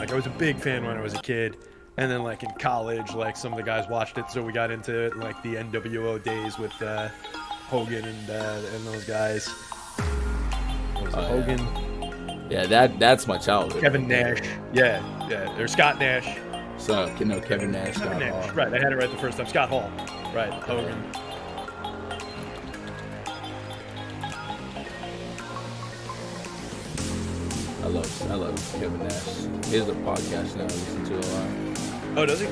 Like, I was a big fan when I was a kid. And then, like, in college, like, some of the guys watched it, so we got into it, like, the NWO days with Hogan and those guys. What was it, Hogan? Yeah, that's my childhood. Kevin Nash. Yeah. Or Scott Nash. So, Kevin Nash. Kevin Nash. Right, I had it right the first time. Scott Hall. Right, Hogan. I love Kevin Nash. He has a podcast now I listen to a lot. Oh, does he?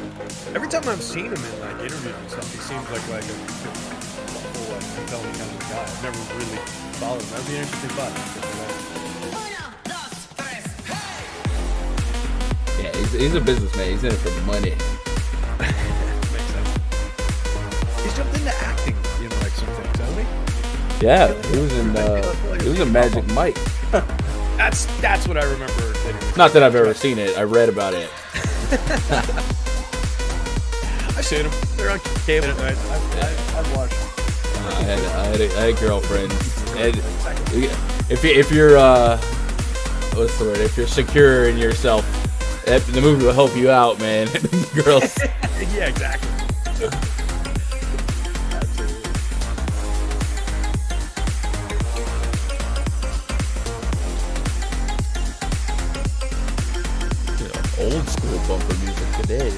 Every time I've seen him in like interviews and stuff, he seems like a thoughtful, compelling kind of guy. I've never really followed him. That'd be an interesting thought. Yeah, he's a businessman. He's in it for money. Makes sense. He's jumped into acting, like some things, hasn't he? Yeah, he was in Magic Mike. That's what I remember. Not that I've ever seen it. I read about it. I've seen them. They're on cable at night. I've watched them. I had girlfriends. And if you're what's the word? If you're secure in yourself, the movie will help you out, man. Girls. Yeah, exactly. Old school bumper music today.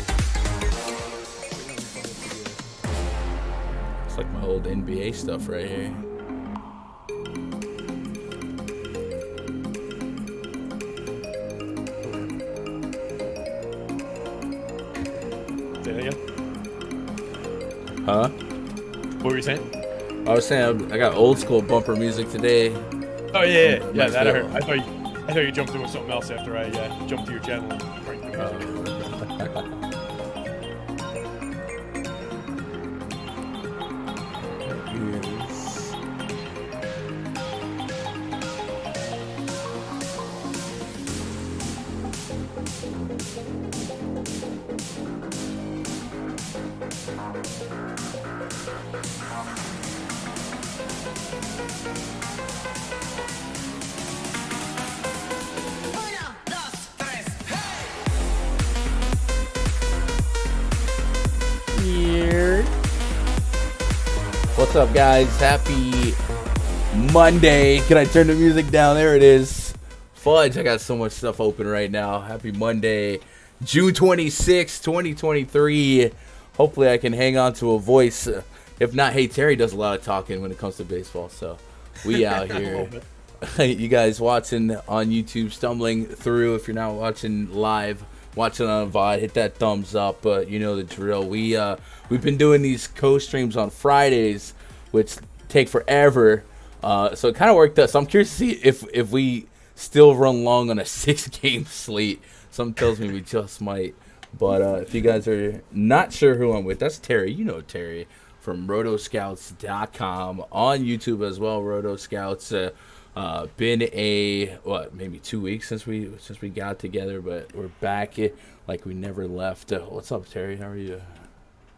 It's like my old NBA stuff right here. Say that again? Huh? What were you saying? I was saying I got old school bumper music today. Oh yeah, that I heard. I thought you jumped in with something else after I jumped to your channel and cranked the music. What's up, guys? Happy Monday. Can I turn the music down? There it is. Fudge, I got so much stuff open right now. Happy Monday, June 26, 2023. Hopefully I can hang on to a voice. If not, hey, Terry does a lot of talking when it comes to baseball, so we out here. You guys watching on YouTube, stumbling through. If you're not watching live, watching on VOD, hit that thumbs up. You know the drill. We've been doing these co-streams on Fridays, which take forever. So it kind of worked out. So I'm curious to see if we still run long on a 6-game slate. Something tells me we just might. But if you guys are not sure who I'm with, that's Terry. You know Terry from rotoscouts.com, on YouTube as well. Rotoscouts. Been maybe 2 weeks since we got together, but we're back like we never left. What's up, Terry? How are you?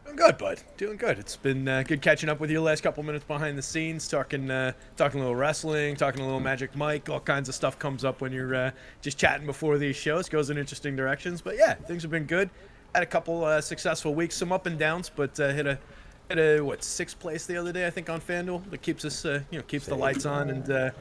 I'm good, bud. Doing good. It's been good catching up with you the last couple minutes behind the scenes, talking a little wrestling, talking a little Magic Mike. All kinds of stuff comes up when you're just chatting before these shows. Goes in interesting directions, but yeah, things have been good. Had a couple successful weeks, some up and downs, but hit a 6th place the other day, I think, on Fanduel. That keeps us keeps the lights on, and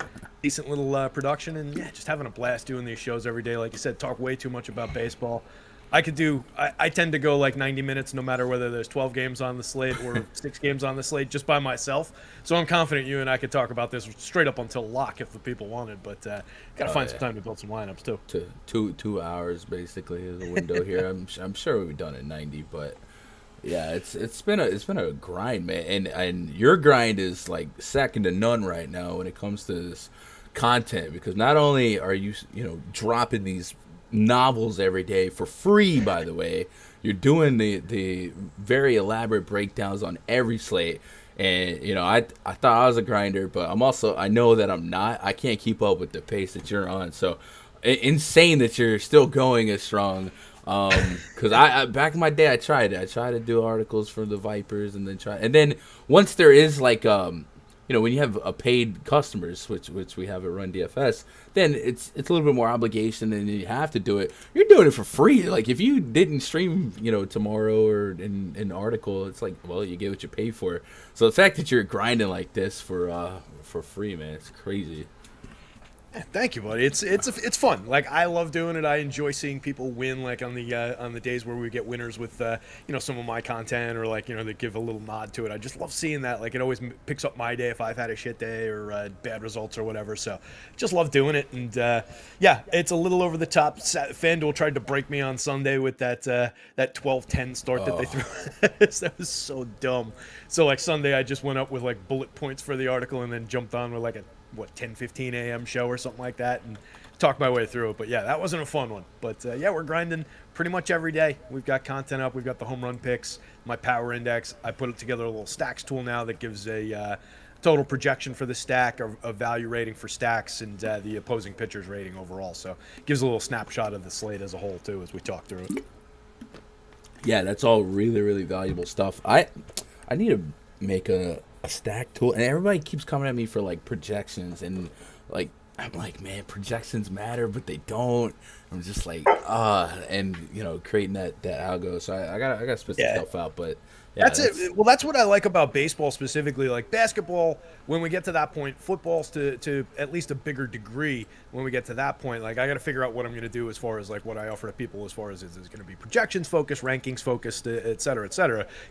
decent little production, and yeah, just having a blast doing these shows every day. Like you said, talk way too much about baseball. I tend to go like 90 minutes no matter whether there's 12 games on the slate or 6 games on the slate, just by myself. So I'm confident you and I could talk about this straight up until lock if the people wanted, but gotta find some time to build some lineups too. 2 hours basically is a window here. I'm sure we've done it 90, but yeah, it's been a grind, man, and your grind is like second to none right now when it comes to this content, because not only are you dropping these novels every day for free, by the way, you're doing the very elaborate breakdowns on every slate. And I thought I was a grinder, but I know that I'm not. I can't keep up with the pace that you're on. So insane that you're still going as strong. Because I back in my day, I tried to do articles for the Vipers, and then once there is like when you have a paid customers, which we have at Run DFS, then it's a little bit more obligation, and you have to do it. You're doing it for free. Like if you didn't stream, tomorrow or in an article, it's like, well, you get what you pay for. So the fact that you're grinding like this for free, man, it's crazy. Thank you, buddy. It's fun. Like I love doing it. I enjoy seeing people win. Like on the days where we get winners with some of my content, or like they give a little nod to it. I just love seeing that. Like it always picks up my day if I've had a shit day or bad results or whatever. So just love doing it. And yeah, it's a little over the top. Fanduel tried to break me on Sunday with that 12-10 start that they threw. That was so dumb. So like Sunday, I just went up with like bullet points for the article and then jumped on with like a 10:15 a.m. show or something like that and talk my way through it. But yeah, that wasn't a fun one. But yeah, we're grinding pretty much every day. We've got content up. We've got the home run picks, my power index. I put together a little stacks tool now that gives a total projection for the stack, a value rating for stacks, and the opposing pitcher's rating overall. So it gives a little snapshot of the slate as a whole too as we talk through it. Yeah, that's all really, really valuable stuff. I need to make a stack tool, and everybody keeps coming at me for like projections, and like I'm like, man, projections matter, but they don't. I'm just like, and creating that algo. So I gotta spit some stuff out, but yeah, that's it. Well, that's what I like about baseball specifically. Like basketball, when we get to that point, football's to at least a bigger degree. When we get to that point, like I got to figure out what I'm going to do as far as like what I offer to people as far as is going to be projections focused, rankings focused, et cetera,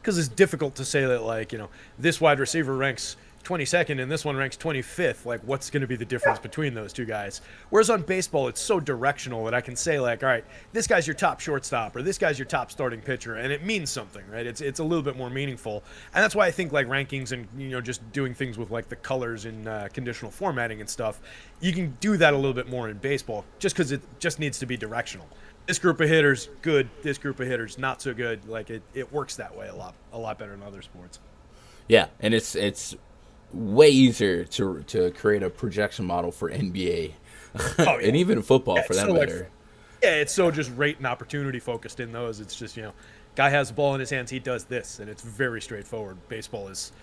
because it's difficult to say that like this wide receiver ranks 22nd and this one ranks 25th. Like what's going to be the difference between those two guys? Whereas on baseball, it's so directional that I can say like, all right, this guy's your top shortstop or this guy's your top starting pitcher, and it means something, right? It's a little bit more meaningful, and that's why I think like rankings and just doing things with like the colors and conditional formatting and stuff, you can do that a little bit more in baseball just because it just needs to be directional. This group of hitters good, this group of hitters not so good. Like it works that way a lot better than other sports. Yeah, and it's way easier to create a projection model for NBA, and even football for that matter. It's so just rate and opportunity focused in those. It's just guy has the ball in his hands, he does this, and it's very straightforward. Baseball is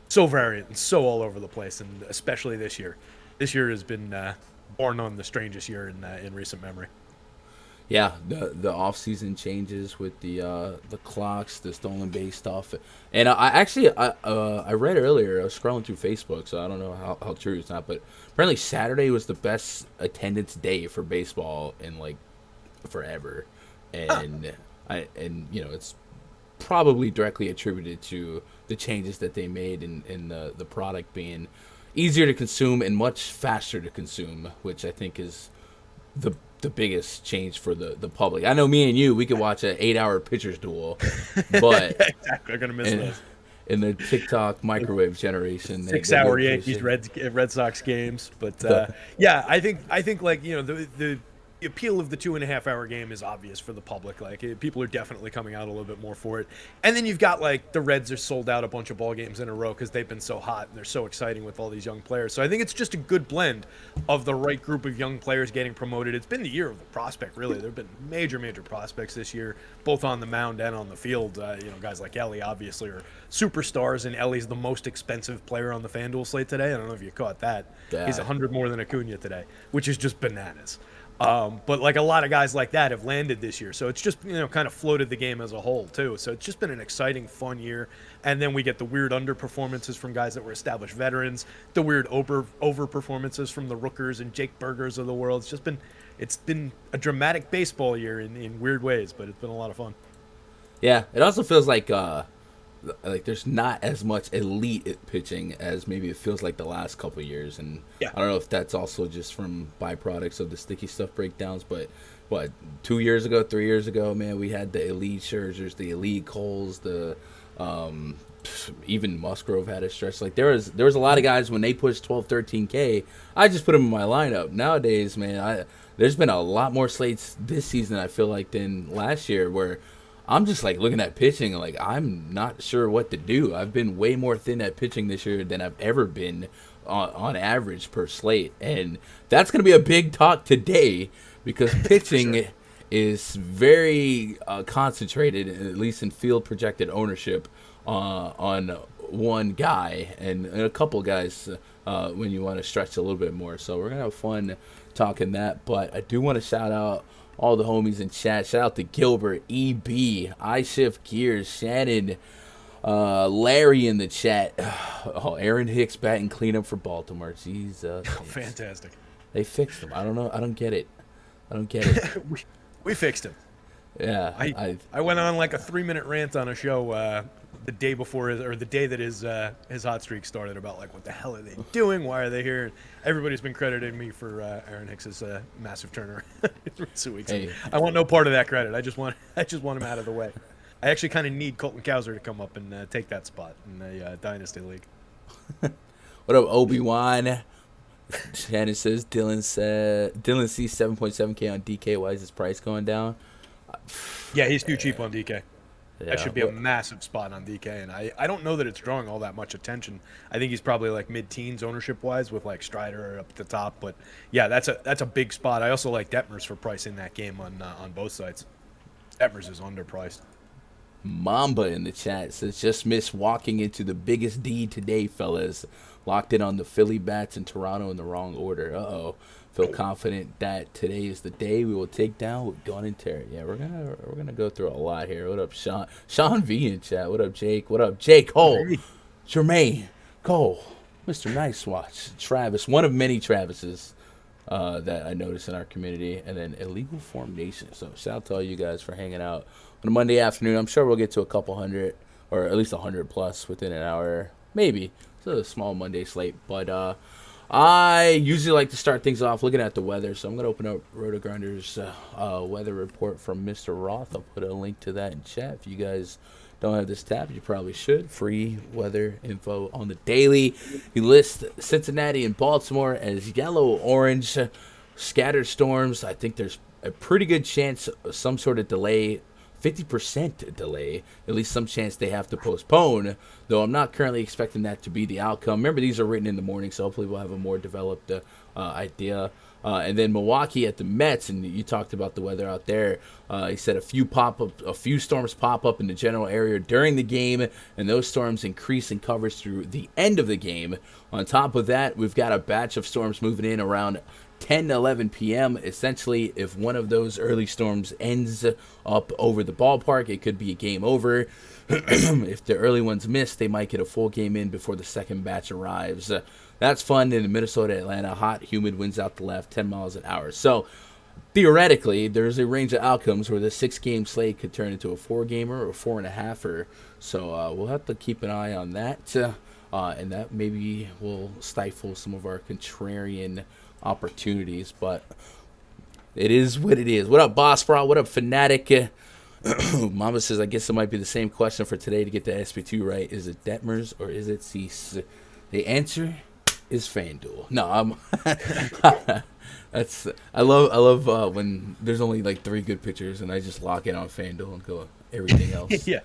so variant and so all over the place, and especially this year. This year has been born on the strangest year in recent memory. Yeah, the off-season changes with the clocks, the stolen base stuff, and I read earlier. I was scrolling through Facebook, so I don't know how true it's not, but apparently Saturday was the best attendance day for baseball in like forever, and it's probably directly attributed to the changes that they made in the product being easier to consume and much faster to consume, which I think is the biggest change for the public. I know me and you, we could watch an 8-hour pitcher's duel, but exactly, I'm gonna miss those. In the TikTok microwave generation, 6-hour Yankees Red Sox games, but yeah, I think like the appeal of the 2.5-hour game is obvious for the public. Like people are definitely coming out a little bit more for it, and then you've got like the Reds are sold out a bunch of ball games in a row because they've been so hot and they're so exciting with all these young players. So I think it's just a good blend of the right group of young players getting promoted. It's been the year of the prospect, really. There have been major prospects this year, both on the mound and on the field. Guys like Ellie obviously are superstars, and Ellie's the most expensive player on the Fanduel slate today. I don't know if you caught that. He's 100 more than Acuna today, which is just bananas. But like a lot of guys like that have landed this year, so it's just kind of floated the game as a whole too. So it's just been an exciting, fun year. And then we get the weird underperformances from guys that were established veterans, the weird over performances from the Rookers and Jake Bergers of the world. It's been a dramatic baseball year in weird ways, but it's been a lot of fun. Yeah, it also feels like there's not as much elite pitching as maybe it feels like the last couple of years, and yeah. I don't know if that's also just from byproducts of the sticky stuff breakdowns, but 2 years ago, 3 years ago, man, we had the elite Scherzers, the elite Coles, the even Musgrove had a stretch. Like there was a lot of guys when they pushed 12, 13K, I just put them in my lineup. Nowadays, man, there's been a lot more slates this season, I feel like, than last year, where I'm just like looking at pitching and like I'm not sure what to do. I've been way more thin at pitching this year than I've ever been on average per slate, and that's going to be a big talk today because pitching sure. is very concentrated, at least in field projected ownership, on one guy and a couple guys when you want to stretch a little bit more. So we're going to have fun talking that. But I do want to shout out all the homies in chat. Shout out to Gilbert, EB, I Shift Gears, Shannon, Larry in the chat. Oh, Aaron Hicks batting cleanup for Baltimore. Jesus. Fantastic. They fixed him. I don't know. I don't get it. we fixed him. Yeah. I went on like a 3-minute rant on a show the day before the day that his hot streak started about like what the hell are they doing? Why are they here? Everybody's been crediting me for Aaron Hicks's massive turnaround in 2 weeks. Hey. I want no part of that credit. I just want him out of the way. I actually kind of need Colton Cowser to come up and take that spot in the Dynasty League. What up, Obi-Wan? Shannon says Dylan sees 7.7K on DK. Why is his price going down? Yeah, he's too cheap on DK. Yeah, that should be a massive spot on DK, and I don't know that it's drawing all that much attention. I think he's probably like mid-teens ownership-wise with like Strider up at the top, but yeah, that's a big spot. I also like Detmers for pricing that game on both sides. Detmers is underpriced. Mamba in the chat says just missed walking into the biggest D today, fellas. Locked in on the Philly bats in Toronto in the wrong order. Feel confident that today is the day we will take down with Gunn and Terry. Yeah, we're gonna go through a lot here. What up, Sean? Sean V in chat. What up, Jake? What up, Jake Cole? Jermaine Cole, Mr. Nice Watch, Travis. One of many Travises that I noticed in our community, and then Illegal Form Nation. So shout out to all you guys for hanging out on a Monday afternoon. I'm sure we'll get to a couple hundred, or at least 100 plus within an hour, maybe. It's a small Monday slate, but I usually like to start things off looking at the weather, so I'm going to open up RotoGrinders weather report from Mr. Roth. I'll put a link to that in chat. If you guys don't have this tab, you probably should. Free weather info on the daily. He lists Cincinnati and Baltimore as yellow, orange, scattered storms. I think there's a pretty good chance of some sort of delay. 50% delay, at least some chance they have to postpone, though I'm not currently expecting that to be the outcome. Remember, these are written in the morning, so hopefully we'll have a more developed idea. And then Milwaukee at the Mets, and you talked about the weather out there. He said a few storms pop up in the general area during the game, and those storms increase in coverage through the end of the game. On top of that, we've got a batch of storms moving in around 10 to 11 p.m. Essentially, if one of those early storms ends up over the ballpark, it could be a game over. If the early ones miss, they might get a full game in before the second batch arrives. That's fun in Minnesota, Atlanta. Hot, humid, winds out the left, 10 miles an hour. So, theoretically, there's a range of outcomes where the 6-game slate could turn into a 4-gamer or 4.5-er. So, we'll have to keep an eye on that. And that maybe will stifle some of our contrarian opportunities, but it is what it is. What up, Boss Fraud? What up, Fanatic? Mama says, I guess it might be the same question for today to get the SP2 right. Is it Detmers or is it Cease? The answer is Fanduel. No, I love when there's only like 3 good pitchers and I just lock in on Fanduel and go everything else. Yeah.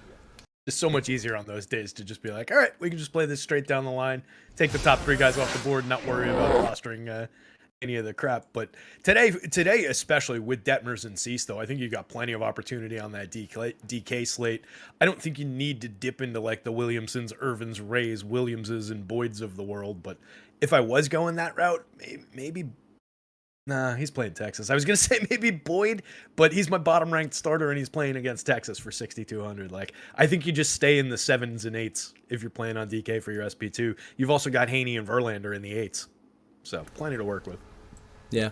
It's so much easier on those days to just be like, all right, we can just play this straight down the line, take the top 3 guys off the board, not worry about rostering any of the crap. But today, especially with Detmers and Cease, though, I think you got plenty of opportunity on that DK slate. I don't think you need to dip into like the Williamsons, Irvins, Rays, Williamses, and Boyds of the world. But if I was going that route, maybe. Nah, he's playing Texas. I was going to say maybe Boyd, but he's my bottom-ranked starter, and he's playing against Texas for 6,200. Like, I think you just stay in the 7s and 8s if you're playing on DK for your SP2. You've also got Haney and Verlander in the 8s. So, plenty to work with. Yeah.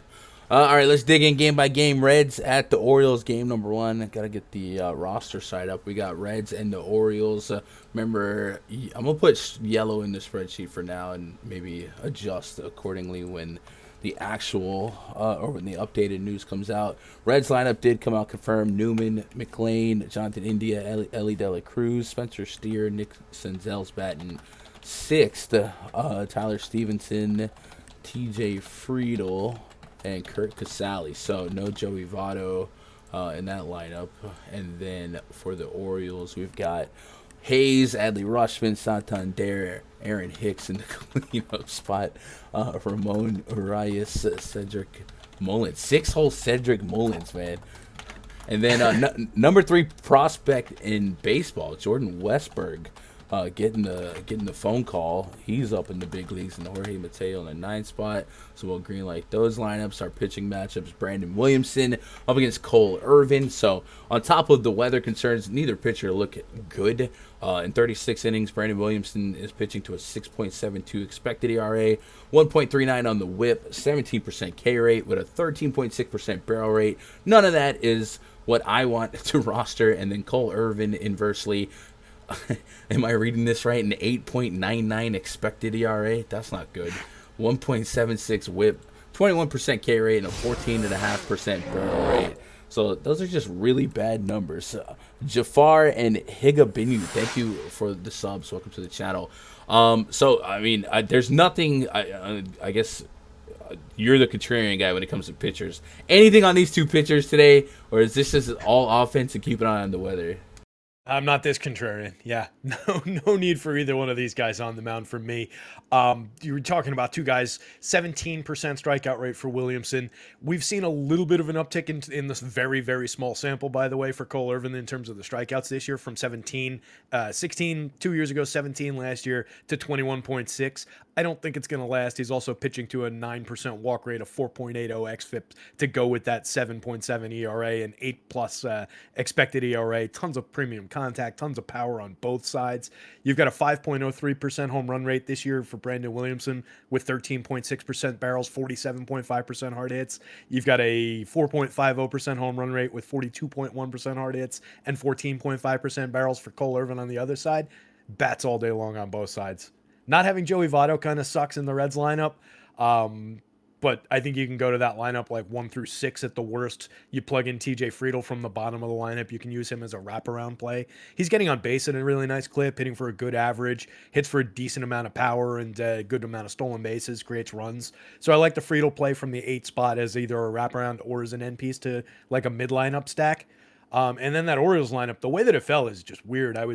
All right, let's dig in game by game. Reds at the Orioles, game number 1. Got to get the roster side up. We got Reds and the Orioles. Remember, I'm going to put yellow in the spreadsheet for now and maybe adjust accordingly when the actual or when the updated news comes out. Reds lineup did come out confirmed. Newman, McLean, Jonathan India, Ellie De La Cruz, Spencer Steer, Nick Senzel's batting 6th. Tyler Stevenson, TJ Friedel, and Kurt Casale. So no Joey Votto in that lineup. And then for the Orioles, we've got Hayes, Adley Rutschman, Santander, Aaron Hicks in the cleanup spot. Ramon Urias, Cedric Mullins. 6-hole Cedric Mullins, man. And then number 3 prospect in baseball, Jordan Westberg. getting the phone call. He's up in the big leagues, and Jorge Mateo in the 9th spot. So we'll green light those lineups. Our pitching matchups: Brandon Williamson up against Cole Irvin. So on top of the weather concerns, neither pitcher look good. In 36 innings, Brandon Williamson is pitching to a 6.72 expected ERA, 1.39 on the WHIP, 17% K rate with a 13.6% barrel rate. None of that is what I want to roster. And then Cole Irvin inversely, am I reading this right? An 8.99 expected ERA? That's not good. 1.76 WHIP, 21% K rate, and a 14.5% barrel rate. So those are just really bad numbers. Jafar and Higabinu, thank you for the subs. Welcome to the channel. So I mean, there's nothing. I guess you're the contrarian guy when it comes to pitchers. Anything on these two pitchers today, or is this just all offense and keep an eye on the weather? I'm not this contrarian. Yeah, no need for either one of these guys on the mound for me. You were talking about two guys, 17% strikeout rate for Williamson. We've seen a little bit of an uptick in this very, very small sample, by the way, for Cole Irvin in terms of the strikeouts this year from 16 2 years ago, 17 last year to 21.6. I don't think it's going to last. He's also pitching to a 9% walk rate, a 4.80 xFIP to go with that 7.7 ERA and 8+ expected ERA. Tons of premium contact, tons of power on both sides. You've got a 5.03% home run rate this year for Brandon Williamson with 13.6% barrels, 47.5% hard hits. You've got a 4.50% home run rate with 42.1% hard hits and 14.5% barrels for Cole Irvin on the other side. Bats all day long on both sides. Not having Joey Votto kind of sucks in the Reds lineup, but I think you can go to that lineup like 1 through 6 at the worst. You plug in TJ Friedl from the bottom of the lineup. You can use him as a wraparound play. He's getting on base at a really nice clip, hitting for a good average, hits for a decent amount of power and a good amount of stolen bases, creates runs. So I like the Friedl play from the 8 spot as either a wraparound or as an end piece to like a mid lineup stack. And then that Orioles lineup, the way that it fell is just weird. I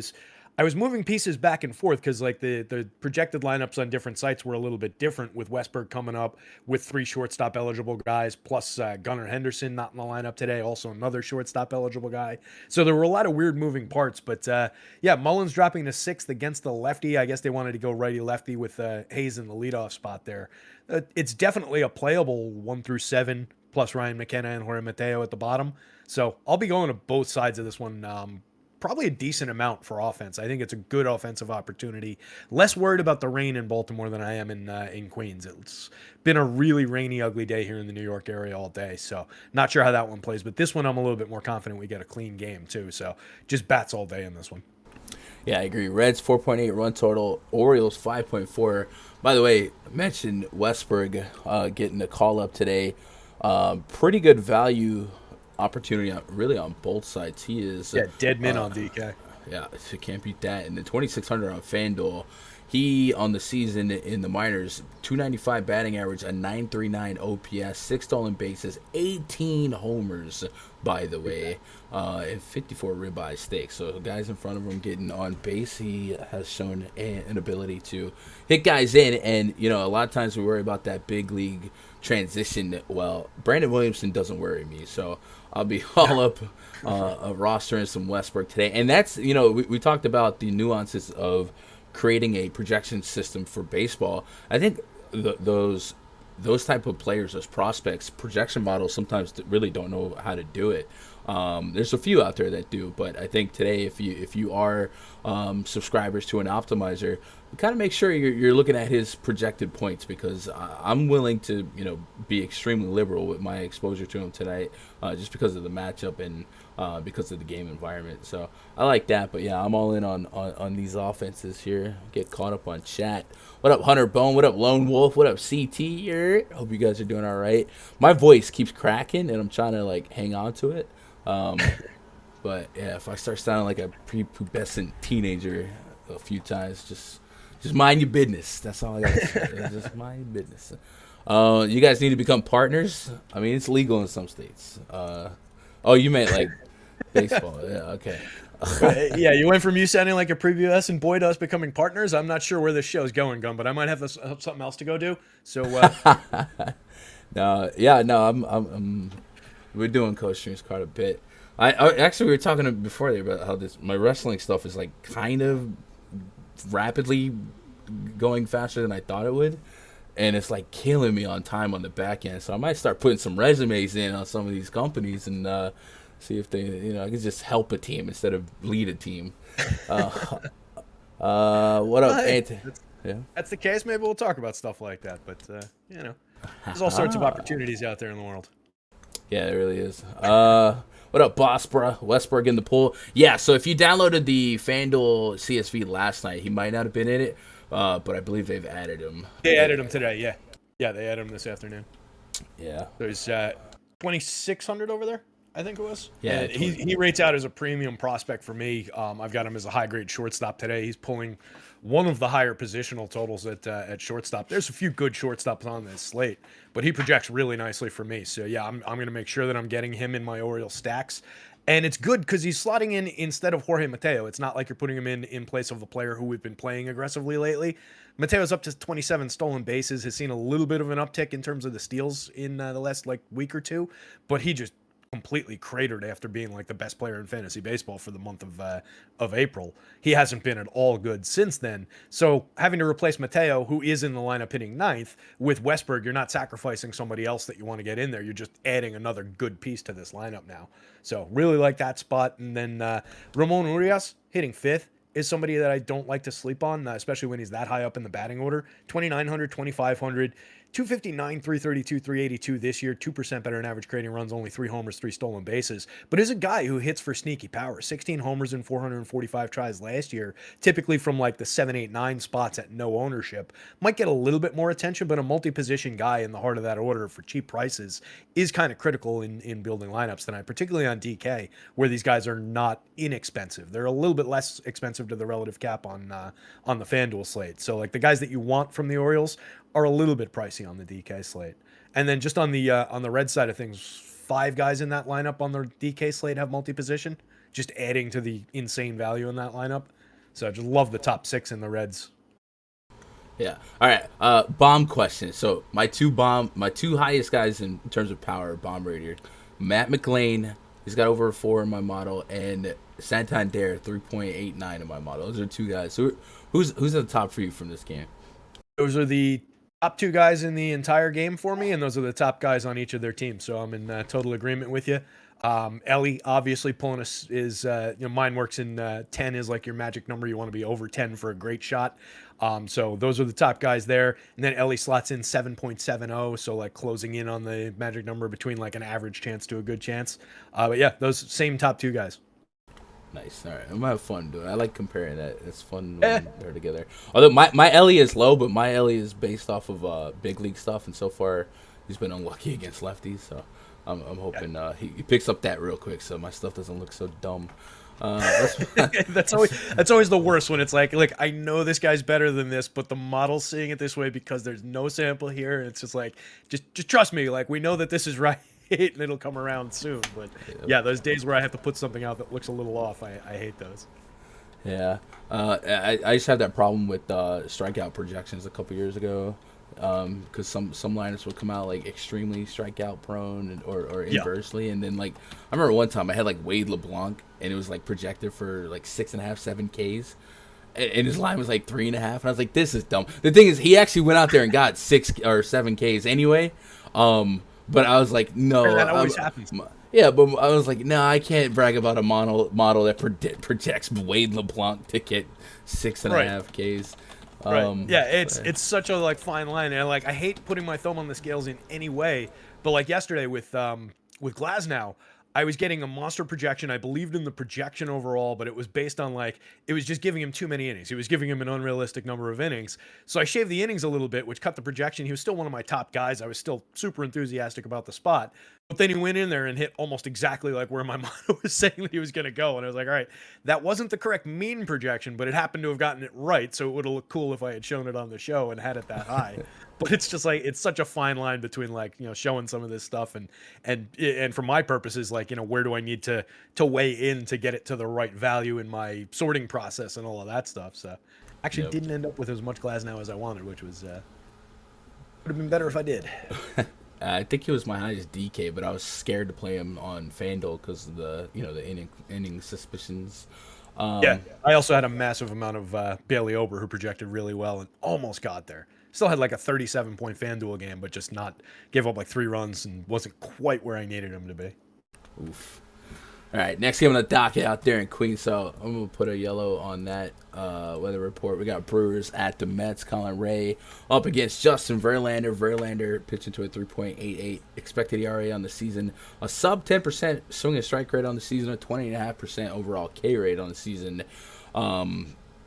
was moving pieces back and forth because like the projected lineups on different sites were a little bit different, with Westberg coming up with 3 shortstop eligible guys, plus Gunnar Henderson not in the lineup today, also another shortstop eligible guy. So there were a lot of weird moving parts, but yeah, Mullins dropping to 6th against the lefty. I guess they wanted to go righty-lefty with Hayes in the leadoff spot there. It's definitely a playable 1 through 7, plus Ryan McKenna and Jorge Mateo at the bottom. So I'll be going to both sides of this one. Probably a decent amount for offense. I think it's a good offensive opportunity. Less worried about the rain in Baltimore than I am in Queens. It's been a really rainy, ugly day here in the New York area all day, so not sure how that one plays. But this one, I'm a little bit more confident we get a clean game too. So just bats all day in this one. Yeah, I agree. Reds 4.8 run total. Orioles 5.4. By the way, I mentioned Westberg getting a call up today. Pretty good value opportunity really on both sides. He is dead min on DK. Yeah, so can't beat that. And the 2,600 on Fanduel. He on the season in the minors, 295 batting average, a 939 OPS, 6 stolen bases, 18 homers, by the way, and 54 ribeye steaks. So guys in front of him getting on base. He has shown an ability to hit guys in, and you know a lot of times we worry about that big league transition. Well, Brandon Williamson doesn't worry me, so I'll be all up a roster and some Westbrook today. And that's, you know, we talked about the nuances of creating a projection system for baseball. I think those type of players, those prospects, projection models sometimes really don't know how to do it. There's a few out there that do, but I think today, if you are subscribers to an optimizer, kind of make sure you're looking at his projected points, because I'm willing to be extremely liberal with my exposure to him tonight, just because of the matchup and because of the game environment. So I like that, but yeah, I'm all in on these offenses here. Get caught up on chat. What up, Hunter Bone? What up, Lone Wolf? What up, CT? Hope you guys are doing all right. My voice keeps cracking, and I'm trying to like hang on to it. But yeah, if I start sounding like a prepubescent teenager a few times, just mind your business. That's all I got to say. Just mind your business. You guys need to become partners. I mean, it's legal in some states. Oh, you meant like baseball. Yeah, okay. Yeah, you went from you sounding like a prepubescent boy to us becoming partners. I'm not sure where this show's going, Gun, but I might have something else to go do. So, I'm we're doing Coach Streams quite a bit. I actually, we were talking before there about how my wrestling stuff is like kind of rapidly going faster than I thought it would. And it's like killing me on time on the back end. So I might start putting some resumes in on some of these companies and see if they, I can just help a team instead of lead a team. What up, Anthony? Yeah, That's the case. Maybe we'll talk about stuff like that. But there's all sorts of opportunities out there in the world. Yeah, it really is. What up, Bosbra? Westbrook in the pool. Yeah, so if you downloaded the FanDuel CSV last night, he might not have been in it, but I believe they've added him. They added him today, yeah. Yeah, they added him this afternoon. Yeah. There's 2,600 over there, I think it was. Yeah. And he rates out as a premium prospect for me. I've got him as a high-grade shortstop today. He's pulling one of the higher positional totals at shortstop. There's a few good shortstops on this slate, but he projects really nicely for me. So, yeah, I'm going to make sure that I'm getting him in my Orioles stacks. And it's good because he's slotting in instead of Jorge Mateo. It's not like you're putting him in place of the player who we've been playing aggressively lately. Mateo's up to 27 stolen bases, has seen a little bit of an uptick in terms of the steals in the last week or two, but he just completely cratered after being the best player in fantasy baseball for the month of April. He hasn't been at all good since then. So having to replace Mateo, who is in the lineup hitting ninth, with Westberg, you're not sacrificing somebody else that you want to get in there. You're just adding another good piece to this lineup now. So really like that spot. And then Ramon Urias hitting fifth is somebody that I don't like to sleep on, especially when he's that high up in the batting order. 2,900, 2,500, 259, 332, 382 this year, 2% better in average creating runs, only 3 homers, 3 stolen bases. But is a guy who hits for sneaky power. 16 homers in 445 tries last year, typically from the 7, 8, 9 spots at no ownership. Might get a little bit more attention, but a multi-position guy in the heart of that order for cheap prices is kind of critical in building lineups tonight, particularly on DK, where these guys are not inexpensive. They're a little bit less expensive to the relative cap on the FanDuel slate. So the guys that you want from the Orioles are a little bit pricey on the DK slate. And then just on the red side of things, 5 guys in that lineup on the DK slate have multi-position, just adding to the insane value in that lineup. So I just love the top 6 in the Reds. Yeah. All right. Bomb question. So my two highest guys in terms of power bomb rated, Matt McLean, he's got over 4 in my model, and Santander 3.89 in my model. Those are 2 guys. So who's at the top for you from this game? Those are the top 2 guys in the entire game for me, and those are the top guys on each of their teams. So I'm in total agreement with you. Ellie obviously pulling us is mine works in 10 is your magic number. You want to be over 10 for a great shot. So those are the top guys there. And then Ellie slots in 7.70, so closing in on the magic number between an average chance to a good chance. But yeah, those same top 2 guys. Nice. All right, I'm gonna have fun doing it. I like comparing that. It's fun when they're together. Although my Ellie is low, but my Ellie is based off of big league stuff, and so far he's been unlucky against lefties. So I'm hoping he picks up that real quick, so my stuff doesn't look so dumb. That's always the worst when it's I know this guy's better than this, but the model's seeing it this way because there's no sample here. And it's just just trust me. We know that this is right. And it'll come around soon, but yeah, those days where I have to put something out that looks a little off, I hate those. Yeah, I just had that problem with strikeout projections a couple years ago, because some lineups would come out extremely strikeout prone or inversely, and then I remember one time I had Wade LeBlanc, and it was projected for 6.5, 7 Ks. And his line was 3.5, and I was this is dumb. The thing is, he actually went out there and got 6 or 7 Ks anyway. But I was no. That always happens. Yeah, but I was no, I can't brag about a model that projects Wade LeBlanc to get 6.5 Ks. Right. Yeah, it's such a fine line, and I hate putting my thumb on the scales in any way, but yesterday with Glasnow, I was getting a monster projection. I believed in the projection overall, but it was based on it was just giving him too many innings. He was giving him an unrealistic number of innings. So I shaved the innings a little bit, which cut the projection. He was still one of my top guys. I was still super enthusiastic about the spot. But then he went in there and hit almost exactly where my model was saying that he was going to go. And I was all right, that wasn't the correct mean projection, but it happened to have gotten it right. So it would have looked cool if I had shown it on the show and had it that high. But it's just it's such a fine line between showing some of this stuff and for my purposes, where do I need to weigh in to get it to the right value in my sorting process and all of that stuff. So actually didn't end up with as much Glasnow as I wanted, which was would have been better if I did. I think he was my highest DK, but I was scared to play him on FanDuel because of the the inning suspicions. Yeah, I also had a massive amount of Bailey Ober, who projected really well and almost got there. Still had like a 37-point Fanduel game, but just not gave up like 3 runs and wasn't quite where I needed him to be. Oof. All right, next game on the docket out there in Queens. So I'm going to put a yellow on that weather report. We got Brewers at the Mets. Colin Ray up against Justin Verlander. Verlander pitching to a 3.88 expected ERA on the season. A sub 10% swing and strike rate on the season. A 20.5% overall K rate on the season.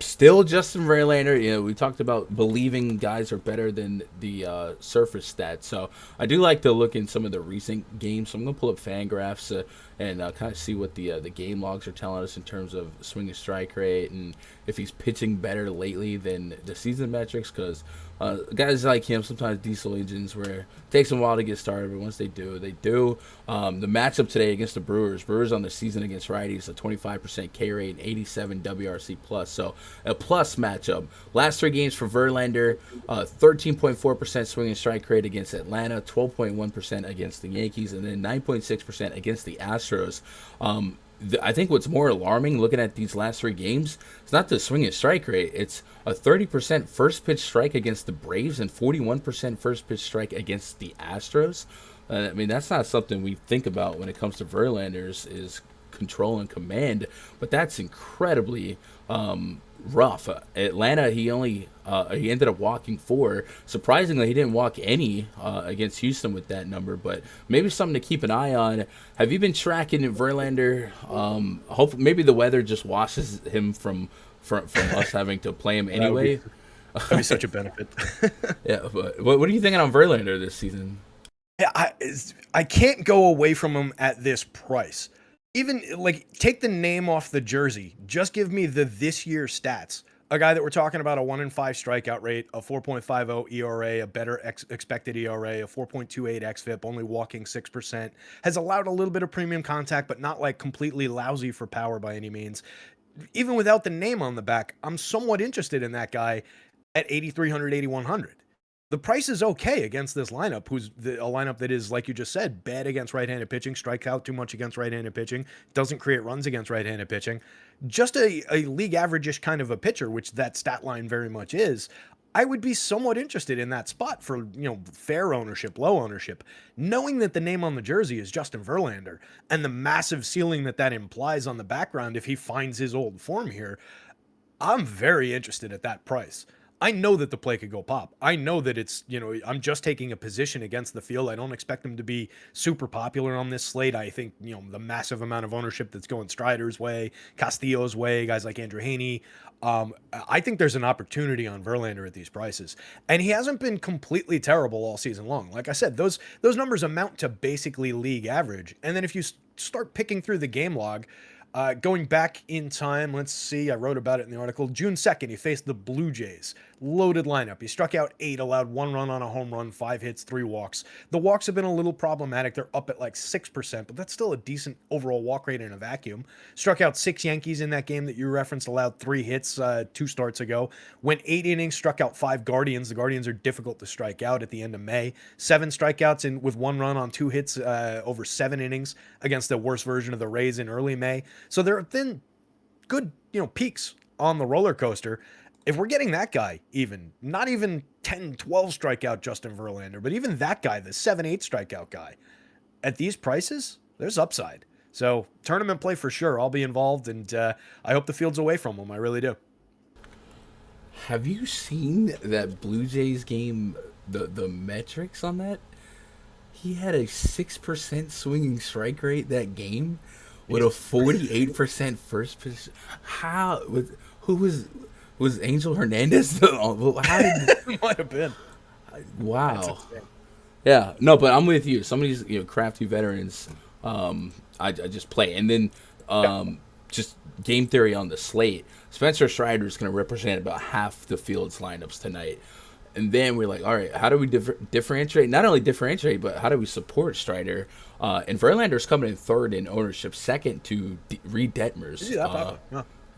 Still Justin Verlander. You know, we talked about believing guys are better than the surface stats. So I do like to look in some of the recent games. So I'm going to pull up Fangraphs and kind of see what the game logs are telling us in terms of swing and strike rate and if he's pitching better lately than the season metrics. Because guys like him, sometimes diesel engines where it takes them a while to get started, but once they do, they do. The matchup today against the Brewers on the season against righties, a 25% K rate and 87 WRC plus. So a plus matchup. Last 3 games for Verlander, 13.4% swing and strike rate against Atlanta, 12.1% against the Yankees, and then 9.6% against the Astros. I think what's more alarming looking at these last 3 games, it's not the swing and strike rate. It's a 30% first pitch strike against the Braves and 41% first pitch strike against the Astros. I mean, that's not something we think about when it comes to Verlander's is control and command, but that's incredibly rough. Atlanta, he ended up walking 4. Surprisingly, he didn't walk any against Houston with that number, but maybe something to keep an eye on. Have you been tracking Verlander? Hopefully, maybe the weather just washes him from us having to play him anyway. That'd be such a benefit. Yeah, but what are you thinking on Verlander this season? Yeah, I can't go away from him at this price. Even, like, take the name off the jersey. Just give me the this year stats. A guy that we're talking about, a 1-in-5 strikeout rate, a 4.50 ERA, a better expected ERA, a 4.28 xFIP, only walking 6%, has allowed a little bit of premium contact, but not, like, completely lousy for power by any means. Even without the name on the back, I'm somewhat interested in that guy at 8,300, 8,100. The price is okay against this lineup, a lineup that is, like you just said, bad against right-handed pitching, strikes out too much against right-handed pitching, doesn't create runs against right-handed pitching. Just a league average-ish kind of a pitcher, which that stat line very much is. I would be somewhat interested in that spot for, fair ownership, low ownership, knowing that the name on the jersey is Justin Verlander and the massive ceiling that implies on the background if he finds his old form here. I'm very interested at that price. I know that the play could go pop. I know that it's, I'm just taking a position against the field. I don't expect him to be super popular on this slate. I think, the massive amount of ownership that's going Strider's way, Castillo's way, guys like Andrew Haney. I think there's an opportunity on Verlander at these prices. And he hasn't been completely terrible all season long. Like I said, those numbers amount to basically league average. And then if you start picking through the game log, going back in time, let's see, I wrote about it in the article. June 2nd, he faced the Blue Jays. Loaded lineup. He struck out 8, allowed 1 run on a home run, 5 hits, 3 walks. The walks have been a little problematic. They're up at like 6%, but that's still a decent overall walk rate in a vacuum. Struck out 6 Yankees in that game that you referenced, allowed 3 hits 2 starts ago. Went 8 innings, struck out 5 Guardians. The Guardians are difficult to strike out at the end of May. 7 strikeouts with 1 run on 2 hits over 7 innings against the worst version of the Rays in early May. So there have been good, peaks on the roller coaster. If we're getting that guy not even 10, 12 strikeout Justin Verlander, but even that guy, the 7, 8 strikeout guy, at these prices, there's upside. So tournament play for sure. I'll be involved, and I hope the field's away from him. I really do. Have you seen that Blue Jays game, the metrics on that? He had a 6% swinging strike rate that game with a 48% first pitch. Who was Angel Hernandez? How did Might have been. Wow. Yeah, no, but I'm with you. Some of these crafty veterans, I just play, and then just game theory on the slate. Spencer Strider is going to represent about half the field's lineups tonight, and then we're like, all right, how do we differentiate? Not only differentiate, but how do we support Strider? And Verlander's coming in third in ownership, second to Reed Detmers.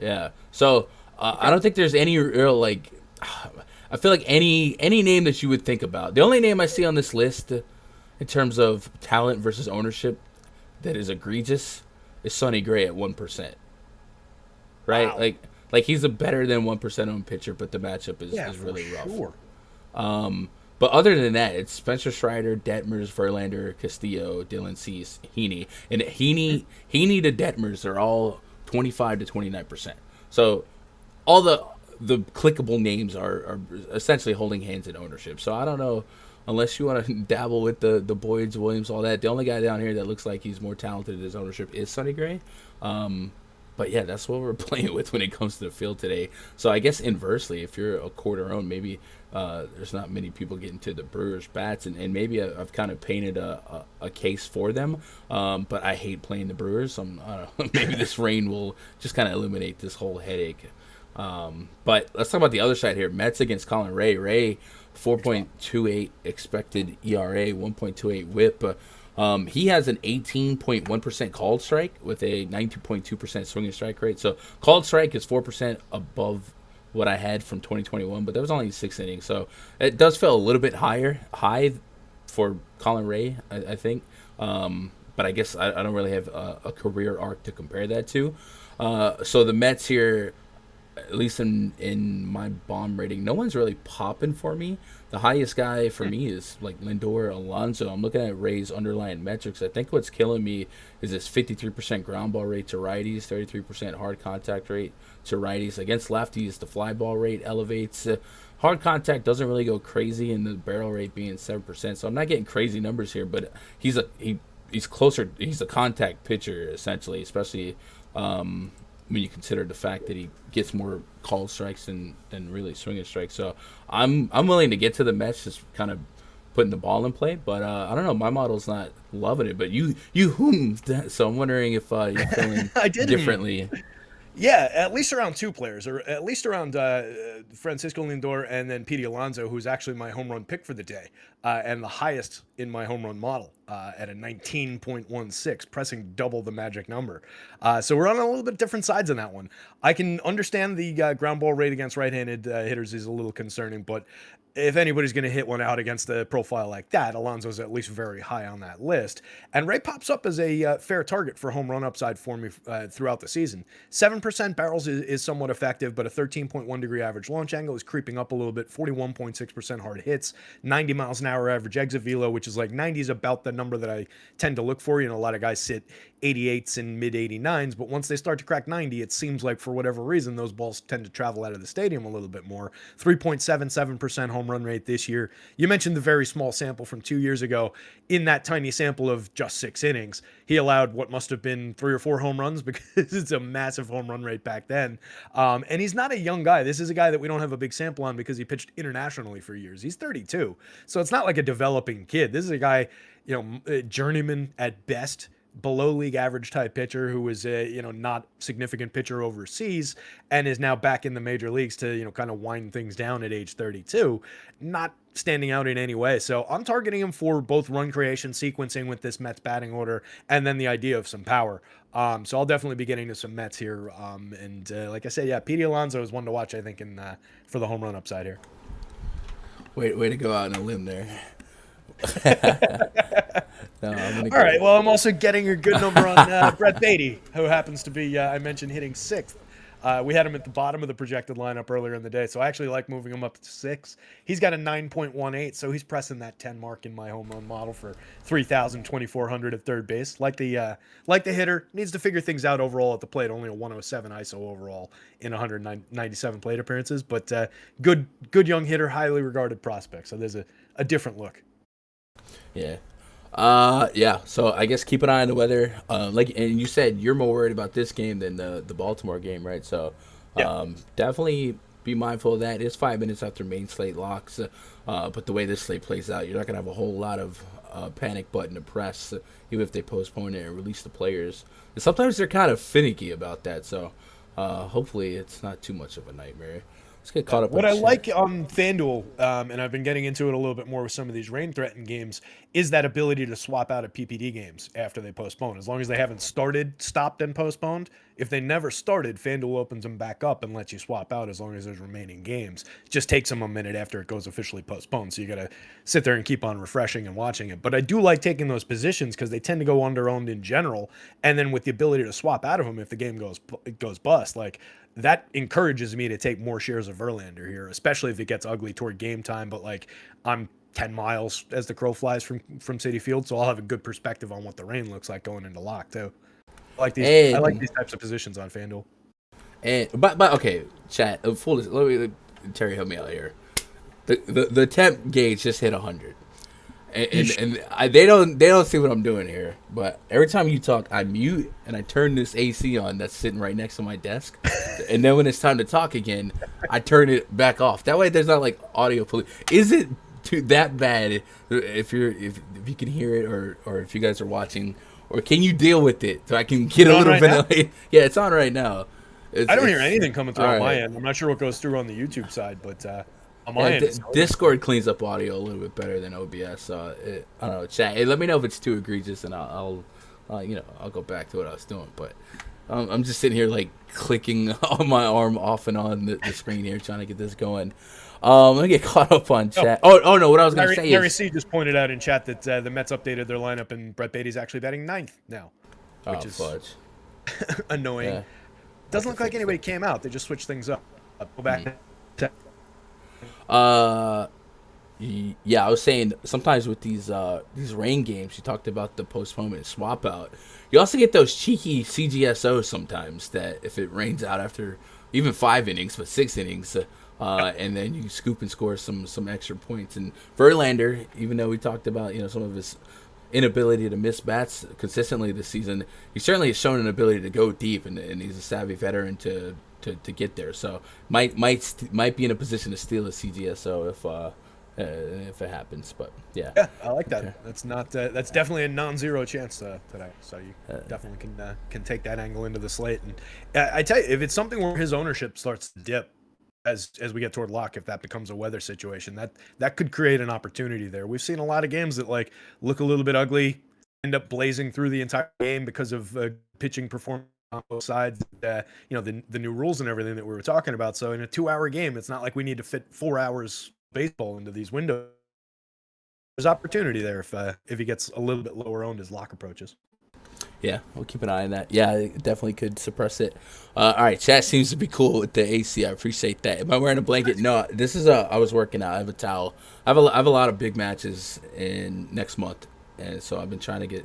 Yeah, so. I don't think there's any real, I feel like any name that you would think about. The only name I see on this list in terms of talent versus ownership that is egregious is Sonny Gray at 1%. right? Wow. Like he's a better than 1% owned pitcher, but the matchup is For really rough. sure. But other than that, it's Spencer Strider, Detmers, Verlander, Castillo, Dylan Cease, Heaney. And Heaney to Detmers are all 25 to 29%. So all the clickable names are essentially holding hands in ownership. So I don't know, unless you want to dabble with the Boyds, Williams, all that. The only guy down here that looks like he's more talented in his ownership is Sonny Gray. But yeah, that's what we're playing with when it comes to the field today. So I guess inversely, if you're a quarter owned, maybe there's not many people getting to the Brewers bats, and maybe I've kind of painted a case for them. But I hate playing the Brewers. So I don't know, maybe this rain will just kind of eliminate this whole headache. But let's talk about the other side here. Mets against Colin Ray. Ray, 4.28 expected ERA, 1.28 WHIP. He has an 18.1% called strike with a 92.2% swinging strike rate. So called strike is 4% above what I had from 2021, but that was only 6 innings. So it does feel a little bit high for Colin Ray, I think. But I guess I don't really have a career arc to compare that to. So the Mets here, at least in my bomb rating, no one's really popping for me. The highest guy for me is like Lindor, Alonso. I'm looking at Ray's underlying metrics. I think what's killing me is this 53% ground ball rate to righties, 33% hard contact rate to righties. Against lefties, the fly ball rate elevates. Hard contact doesn't really go crazy, and the barrel rate being 7%. So I'm not getting crazy numbers here, but he's closer. He's a contact pitcher essentially, especially when you consider the fact that he gets more called strikes than really swinging strikes. So I'm willing to get to the Mets, just kind of putting the ball in play. But I don't know, my model's not loving it. But you that, so I'm wondering if you're feeling differently. Yeah, at least around 2 players, or at least around Francisco Lindor and then Pete Alonso, who's actually my home run pick for the day, and the highest in my home run model at a 19.16, pressing double the magic number. So we're on a little bit different sides on that one. I can understand the ground ball rate against right-handed hitters is a little concerning, but if anybody's going to hit one out against a profile like that, Alonso's at least very high on that list. And Ray pops up as a fair target for home run upside for me throughout the season. 7% barrels is somewhat effective, but a 13.1 degree average launch angle is creeping up a little bit. 41.6% hard hits, 90 miles an hour average exit velo, which is like 90 is about the number that I tend to look for. You know, a lot of guys sit 88s and mid 89s, but once they start to crack 90, it seems like for whatever reason, those balls tend to travel out of the stadium a little bit more. 3.77% home run rate this year. You mentioned the very small sample from 2 years ago. In that tiny sample of just 6 innings, he allowed what must have been 3 or 4 home runs, because it's a massive home run rate back then. And he's not a young guy. This is a guy that we don't have a big sample on because he pitched internationally for years. He's 32. So it's not like a developing kid. This is a guy, a journeyman at best, below league average type pitcher who was a not significant pitcher overseas and is now back in the major leagues to kind of wind things down at age 32, not standing out in any way. So I'm targeting him for both run creation, sequencing with this Mets batting order, and then the idea of some power. So I'll definitely be getting to some Mets here. And like I said, yeah, Pete Alonso is one to watch, I think, for the home run upside here. Way to go out on a limb there. No, all right. Well, I'm also getting a good number on Brett Beatty, who happens to be, I mentioned, hitting 6th. We had him at the bottom of the projected lineup earlier in the day, so I actually like moving him up to 6. He's got a 9.18, so he's pressing that 10 mark in my home run model for 3,000, 2,400 at third base. Like the hitter, needs to figure things out overall at the plate. Only a 107 ISO overall in 197 plate appearances, but good young hitter, highly regarded prospect. So there's a different look. Yeah. So I guess keep an eye on the weather. And you said you're more worried about this game than the Baltimore game, right? So definitely be mindful of that. It's 5 minutes after main slate locks, but the way this slate plays out, you're not gonna have a whole lot of panic button to press, even if they postpone it and release the players. And sometimes they're kind of finicky about that, so hopefully it's not too much of a nightmare. Let's get caught up What on I chat. like on FanDuel, and I've been getting into it a little bit more with some of these rain-threatened games, is that ability to swap out of PPD games after they postpone. As long as they haven't started, stopped, and postponed. If they never started, FanDuel opens them back up and lets you swap out as long as there's remaining games. It just takes them a minute after it goes officially postponed, so you got to sit there and keep on refreshing and watching it. But I do like taking those positions because they tend to go under-owned in general, and then with the ability to swap out of them if the game goes bust, like that encourages me to take more shares of Verlander here, especially if it gets ugly toward game time. But like I'm 10 miles as the crow flies from Citi Field, so I'll have a good perspective on what the rain looks like going into lock too. I like And these types of positions on FanDuel. but okay, chat. Terry, help me out here. The temp gauge just hit 100. They don't see what I'm doing here. But every time you talk, I mute and I turn this AC on that's sitting right next to my desk, and then when it's time to talk again, I turn it back off. That way, there's not like audio pollution. Is it that bad if you can hear it or if you guys are watching, or can you deal with it so I can get a little bit? Yeah, it's on right now. I don't hear anything coming through on my end. I'm not sure what goes through on the YouTube side, but on my end, Discord cleans up audio a little bit better than OBS. So I don't know. Chat. Let me know if it's too egregious, and I'll go back to what I was doing. But I'm just sitting here like clicking on my arm off and on the screen here, trying to get this going. Let me get caught up on chat. Oh no, what I was going to say Larry is C just pointed out in chat that the Mets updated their lineup and Brett Beatty's actually batting ninth now, which is fudge. annoying. Yeah. Doesn't look like anybody came out. They just switched things up. Go back. Yeah, I was saying sometimes with these rain games, you talked about the postponement swap out. You also get those cheeky CGSOs sometimes that if it rains out after even 5 innings, but 6 innings, and then you scoop and score some extra points. And Verlander, even though we talked about some of his inability to miss bats consistently this season, he certainly has shown an ability to go deep, and he's a savvy veteran to get there. So might be in a position to steal a CGSO if it happens. But yeah, I like that. Okay. That's definitely a non-zero chance today. So you definitely can take that angle into the slate. And I tell you, if it's something where his ownership starts to dip as we get toward lock, if that becomes a weather situation, that could create an opportunity there. We've seen a lot of games that like look a little bit ugly, end up blazing through the entire game because of pitching performance on both sides. The new rules and everything that we were talking about. So in a 2-hour game, it's not like we need to fit 4 hours baseball into these windows. There's opportunity there if he gets a little bit lower owned as lock approaches. Yeah, we'll keep an eye on that. Yeah, it definitely could suppress it. All right, chat seems to be cool with the AC. I appreciate that. Am I wearing a blanket? No, this is I was working out. I have a towel. I have a lot of big matches in next month, and so I've been trying to get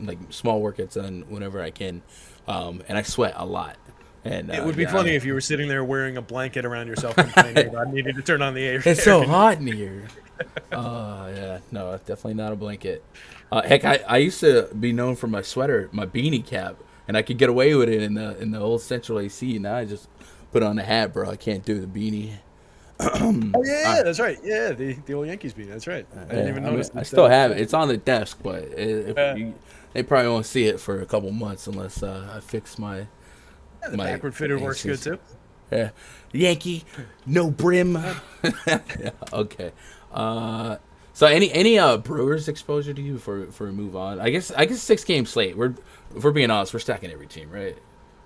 like small workouts done whenever I can. And I sweat a lot. And it would be funny if you were sitting there wearing a blanket around yourself complaining about needing to turn on the air. It's so hot in here. Yeah, no, definitely not a blanket. Heck, I used to be known for my sweater, my beanie cap, and I could get away with it in the old central AC. Now I just put on a hat, bro. I can't do the beanie. Oh yeah, that's right. Yeah, the old Yankees beanie. That's right. I didn't even notice. I still have it. It's on the desk, but they probably won't see it for a couple months unless I fix my. The backward fitted works good too. Yeah, Yankee, no brim. Yeah, okay. So any Brewers exposure to you for a move on? I guess 6-game slate. If we're being honest, we're stacking every team, right?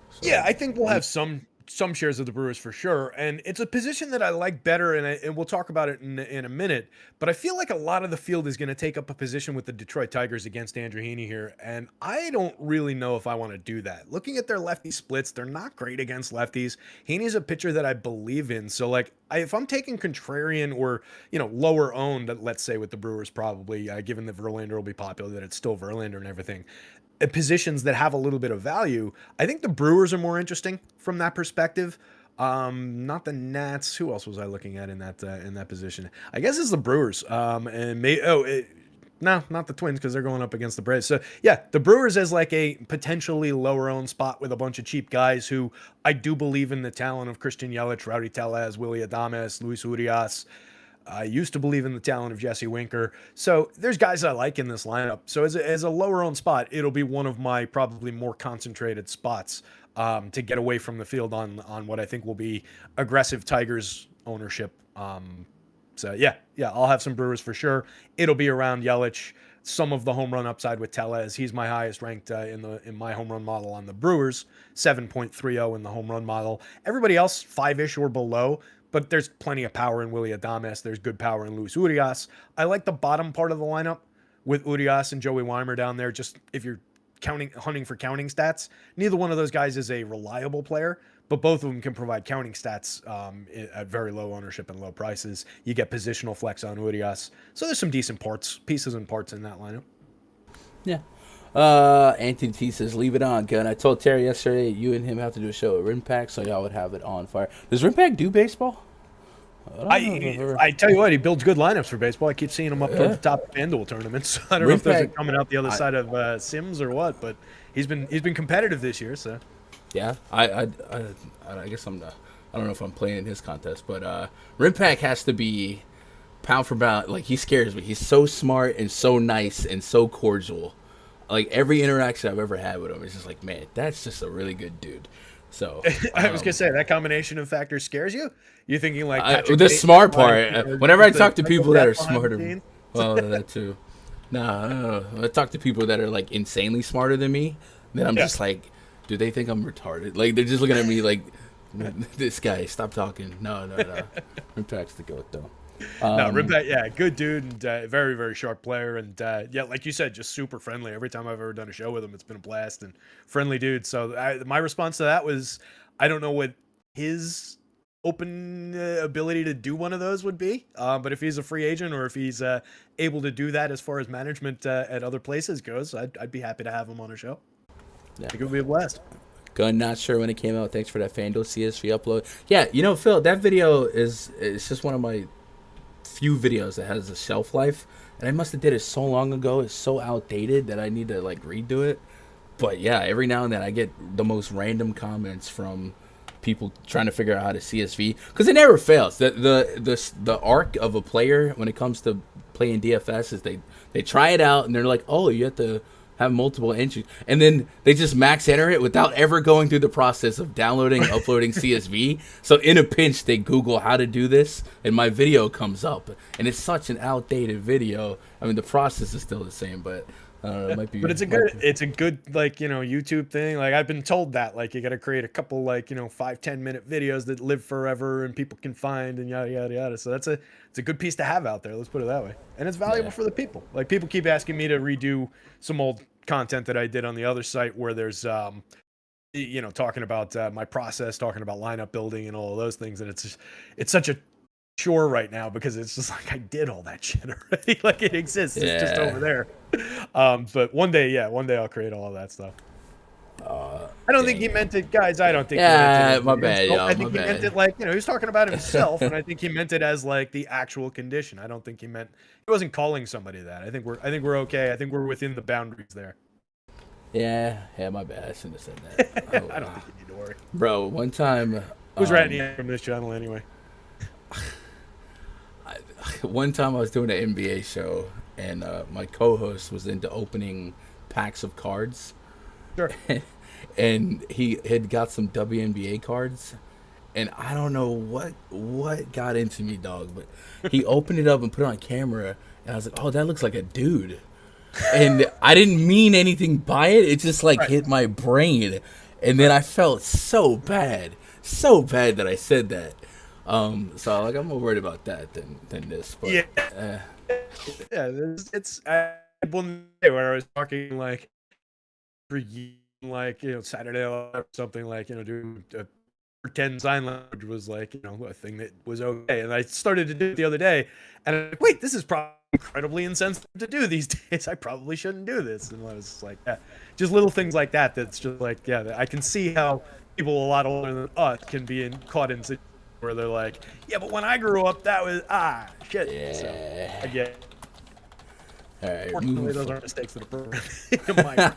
So, yeah, I think we'll have some shares of the Brewers for sure, and it's a position that I like better, and we'll talk about it in a minute. But I feel like a lot of the field is going to take up a position with the Detroit Tigers against Andrew Heaney here, and I don't really know if I want to do that. Looking at their lefty splits, they're not great against lefties. Heaney's a pitcher that I believe in, so like if I'm taking contrarian or lower owned, let's say with the Brewers, probably given that Verlander will be popular, that it's still Verlander and everything. Positions that have a little bit of value, I think the Brewers are more interesting from that perspective. Not the Nats. Who else was I looking at in that position? I guess it's the Brewers. Not the Twins because they're going up against the Braves. So yeah, the Brewers as like a potentially lower owned spot with a bunch of cheap guys who I do believe in the talent of Christian Yelich, Rowdy Tellez, Willy Adames, Luis Urias. I used to believe in the talent of Jesse Winker. So there's guys I like in this lineup. So as a lower owned spot, it'll be one of my probably more concentrated spots to get away from the field on what I think will be aggressive Tigers ownership. So yeah, I'll have some Brewers for sure. It'll be around Yelich. Some of the home run upside with Tellez. He's my highest ranked in my home run model on the Brewers, 7.30 in the home run model. Everybody else 5-ish or below, but there's plenty of power in Willy Adames. There's good power in Luis Urias. I like the bottom part of the lineup with Urias and Joey Weimer down there. Just if you're hunting for counting stats, neither one of those guys is a reliable player, but both of them can provide counting stats at very low ownership and low prices. You get positional flex on Urias. So there's some decent pieces and parts in that lineup. Yeah. Anthony T says, leave it on, Gun. I told Terry yesterday you and him have to do a show at Rinpack, so y'all would have it on fire. Does Rinpack do baseball? I tell you what, he builds good lineups for baseball. I keep seeing him up toward the top of Fanduel tournaments. I don't know if those are coming out the other side of Sims or what, but he's been competitive this year. So yeah, I guess I don't know if I'm playing in his contest, but Rinpack has to be pound for pound. Like, he scares me. He's so smart and so nice and so cordial. Like, every interaction I've ever had with him is just like, man, that's just a really good dude. So I was gonna say that combination of factors scares you. You're thinking like the smart part. Whenever I talk to people that are smarter, well, that too. No. I talk to people that are like insanely smarter than me. Then I'm just like, do they think I'm retarded? Like, they're just looking at me like, this guy, stop talking. No. Rinpack's the goat though. No, Rinpack, yeah, good dude and very, very sharp player. And yeah, like you said, just super friendly. Every time I've ever done a show with him, it's been a blast and friendly dude. So my response to that was, I don't know what his open ability to do one of those would be. But if he's a free agent or if he's able to do that as far as management at other places goes, I'd be happy to have him on a show. Yeah. I think it would be a blast. Gun, not sure when it came out. Thanks for that Fanduel CSV upload. Yeah, Phil, that video it's just one of my few videos that has a shelf life, and I must have did it so long ago. It's so outdated that I need to like redo it. But yeah, every now and then I get the most random comments from people trying to figure out how to CSV, because it never fails. The arc of a player when it comes to playing DFS is they try it out and they're like, oh, you have to have multiple entries, and then they just max enter it without ever going through the process of downloading, uploading CSV. So in a pinch, they Google how to do this, and my video comes up, and it's such an outdated video. I mean, the process is still the same, but it might be. But it's a good like YouTube thing. Like, I've been told that like you got to create a couple like 5-10 minute videos that live forever and people can find and yada yada yada. So it's a good piece to have out there. Let's put it that way, and it's valuable for the people. Like, people keep asking me to redo some old content that I did on the other site where there's talking about my process, talking about lineup building and all of those things, and it's such a chore right now because it's just like I did all that shit already. Like, it exists, it's just over there. But one day I'll create all of that stuff. I don't think he meant it, guys. I don't think he meant it. My bad, I think he meant it like, he was talking about himself, and I think he meant it as like the actual condition. I don't think he wasn't calling somebody that. I think we're okay. I think we're within the boundaries there. Yeah, my bad. I shouldn't have said that. I don't think you need to worry. Bro, one time... Who's ratting from this channel anyway? One time I was doing an NBA show, and my co-host was into opening packs of cards. Sure. And he had got some WNBA cards, and I don't know what got into me, dog, but he opened it up and put it on camera, and I was like, oh, that looks like a dude. And I didn't mean anything by it. It just like hit my brain, and then I felt so bad that I said that. So like, I'm more worried about that than this. But, yeah. It's one day where I was talking like for years, like Saturday or something, like doing a pretend sign language was like a thing that was okay, and I started to do it the other day, and I'm like, wait, this is probably incredibly insensitive to do these days. I probably shouldn't do this. And I was just like, just little things like that. That's just like, I can see how people a lot older than us can be caught in situations where they're like, yeah, but when I grew up, that was shit. Yeah. So, I get it. All right, fortunately, those aren't mistakes that are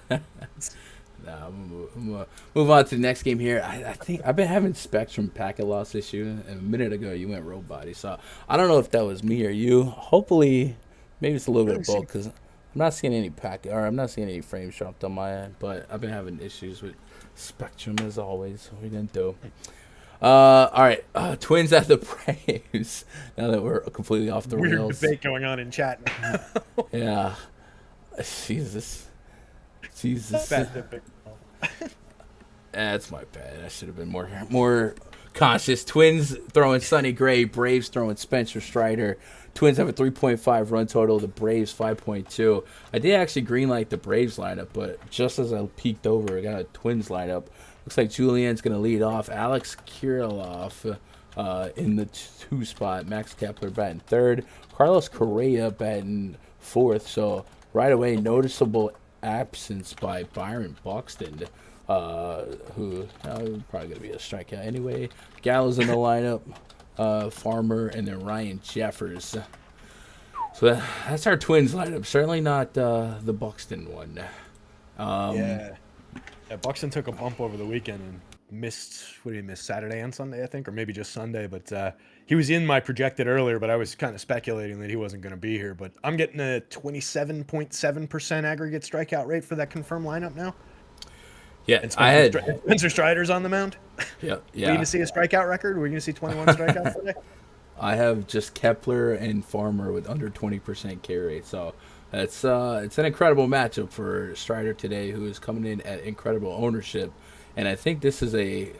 Nah, I'm gonna move on to the next game here. I think I've been having Spectrum packet loss issue, and a minute ago you went road body. So I don't know if that was me or you. Hopefully, maybe it's a little bit of both, because I'm not seeing any I'm not seeing any frames dropped on my end. But I've been having issues with Spectrum as always. What are we gonna do? All right, Twins at the Braves. Now that we're completely off the Weird rails. debate going on in chat now. Yeah. Jesus. Bad debate. That's my bad. I should have been more conscious. Twins throwing Sonny Gray. Braves throwing Spencer Strider. Twins have a 3.5 run total. The Braves 5.2. I did actually greenlight the Braves lineup, but just as I peeked over, I got a Twins lineup. Looks like Julian's going to lead off. Alex Kirilloff in the 2 spot. Max Kepler batting 3rd. Carlos Correa batting 4th. So right away, noticeable absence by Byron Buxton, who probably going to be a strikeout anyway. Gallo's in the lineup. Farmer, and then Ryan Jeffers. So that's our Twins lineup. Certainly not the Buxton one. Yeah, Buxton took a bump over the weekend and missed. What did he miss? Saturday and Sunday, I think, or maybe just Sunday. But he was in my projected earlier, but I was kind of speculating that he wasn't going to be here. But I'm getting a 27.7% aggregate strikeout rate for that confirmed lineup now. Yeah, and I had Spencer Strider's on the mound. Yeah. We're going to see a strikeout record. We're going to see 21 strikeouts today. I have just Kepler and Farmer with under 20% K rate. So it's an incredible matchup for Strider today, who is coming in at incredible ownership. And I think this is a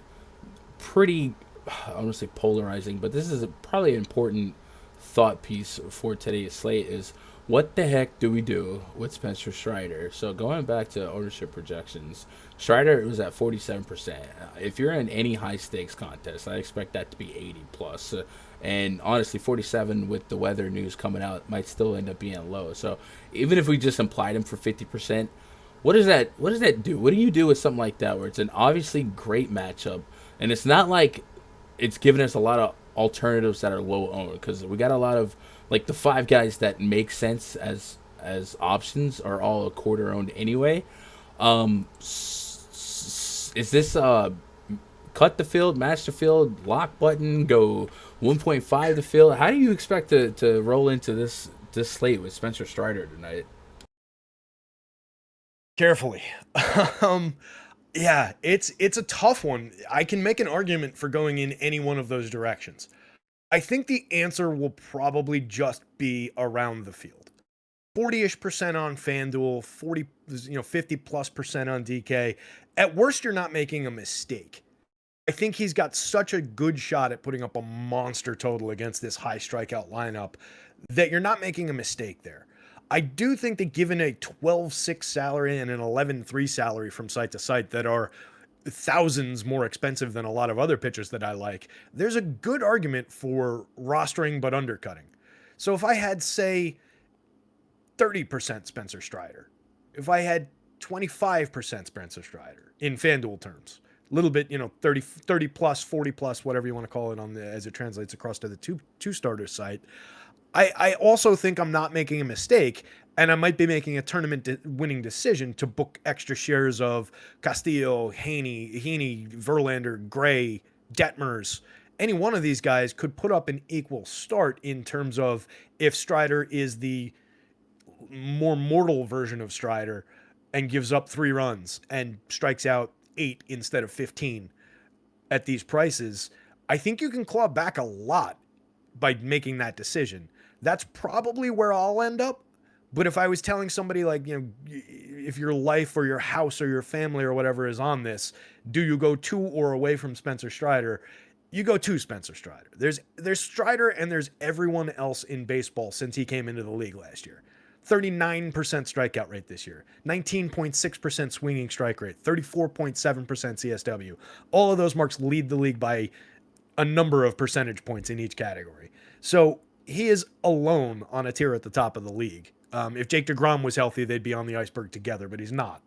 pretty, I don't want to say polarizing, but this is probably an important thought piece for today's slate is what the heck do we do with Spencer Strider? So going back to ownership projections, Strider was at 47%. If you're in any high stakes contest, I expect that to be 80 plus. And honestly, 47 with the weather news coming out might still end up being low. So even if we just implied him for 50%, what does that do? What do you do with something like that where it's an obviously great matchup and it's not like it's giving us a lot of alternatives that are low owned, because we got a lot of like the 5 guys that make sense as options are all a quarter owned anyway. Is this cut the field, match the field, lock button, go 1.5 the field? How do you expect to roll into this slate with Spencer Strider tonight? Carefully. Yeah, it's a tough one. I can make an argument for going in any one of those directions. I think the answer will probably just be around the field. 40-ish% on Fanduel, 50+% on DK. At worst, you're not making a mistake. I think he's got such a good shot at putting up a monster total against this high strikeout lineup that you're not making a mistake there. I do think that given a 12.6 salary and an 11.3 salary from site to site that are thousands more expensive than a lot of other pitchers that I like, there's a good argument for rostering but undercutting. So if I had, say, 30% Spencer Strider, if I had 25% Spencer Strider in FanDuel terms, a little bit, 30 plus, 40 plus, whatever you want to call it as it translates across to the two starter site, I also think I'm not making a mistake, and I might be making a tournament-winning decision to book extra shares of Castillo, Heaney, Verlander, Gray, Detmers. Any one of these guys could put up an equal start in terms of if Strider is the more mortal version of Strider and gives up 3 runs and strikes out 8 instead of 15 at these prices. I think you can claw back a lot by making that decision. That's probably where I'll end up. But if I was telling somebody like, if your life or your house or your family or whatever is on this, do you go to or away from Spencer Strider? You go to Spencer Strider. There's Strider and there's everyone else in baseball since he came into the league last year. 39% strikeout rate this year, 19.6% swinging strike rate, 34.7% CSW. All of those marks lead the league by a number of percentage points in each category. So he is alone on a tier at the top of the league. If Jake DeGrom was healthy, they'd be on the iceberg together, but he's not.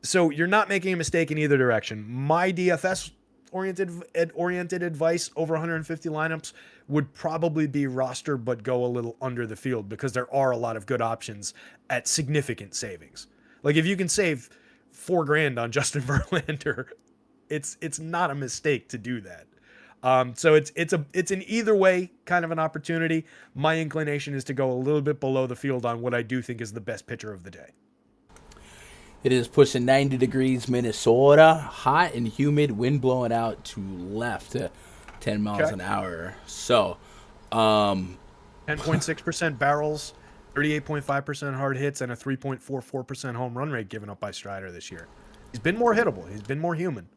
So you're not making a mistake in either direction. My DFS oriented advice over 150 lineups would probably be roster but go a little under the field, because there are a lot of good options at significant savings. Like if you can save $4,000 on Justin Verlander, it's not a mistake to do that. So it's an either way kind of an opportunity. My inclination is to go a little bit below the field on what I do think is the best pitcher of the day. It is pushing 90 degrees Minnesota. Hot and humid, wind blowing out to left, 10 miles an hour. So, 10.6% barrels, 38.5% hard hits, and a 3.44% home run rate given up by Strider this year. He's been more hittable. He's been more human.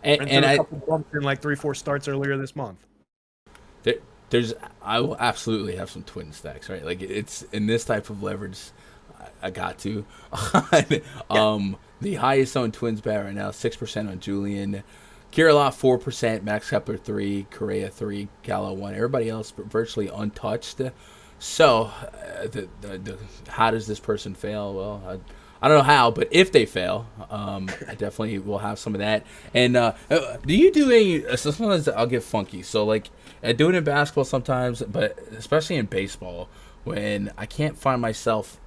and a couple bumps in like 3-4 starts earlier this month. I will absolutely have some twin stacks, right? Like it's in this type of leverage, I got to. The highest on Twins bat right now, 6% on Julian. Kirilloff 4%, Max Kepler 3, Correa 3, Gallo 1. Everybody else virtually untouched. So, how does this person fail? Well, I don't know how, but if they fail, I definitely will have some of that. And do you do any? Sometimes I'll get funky. So like I do it in basketball sometimes, but especially in baseball when I can't find myself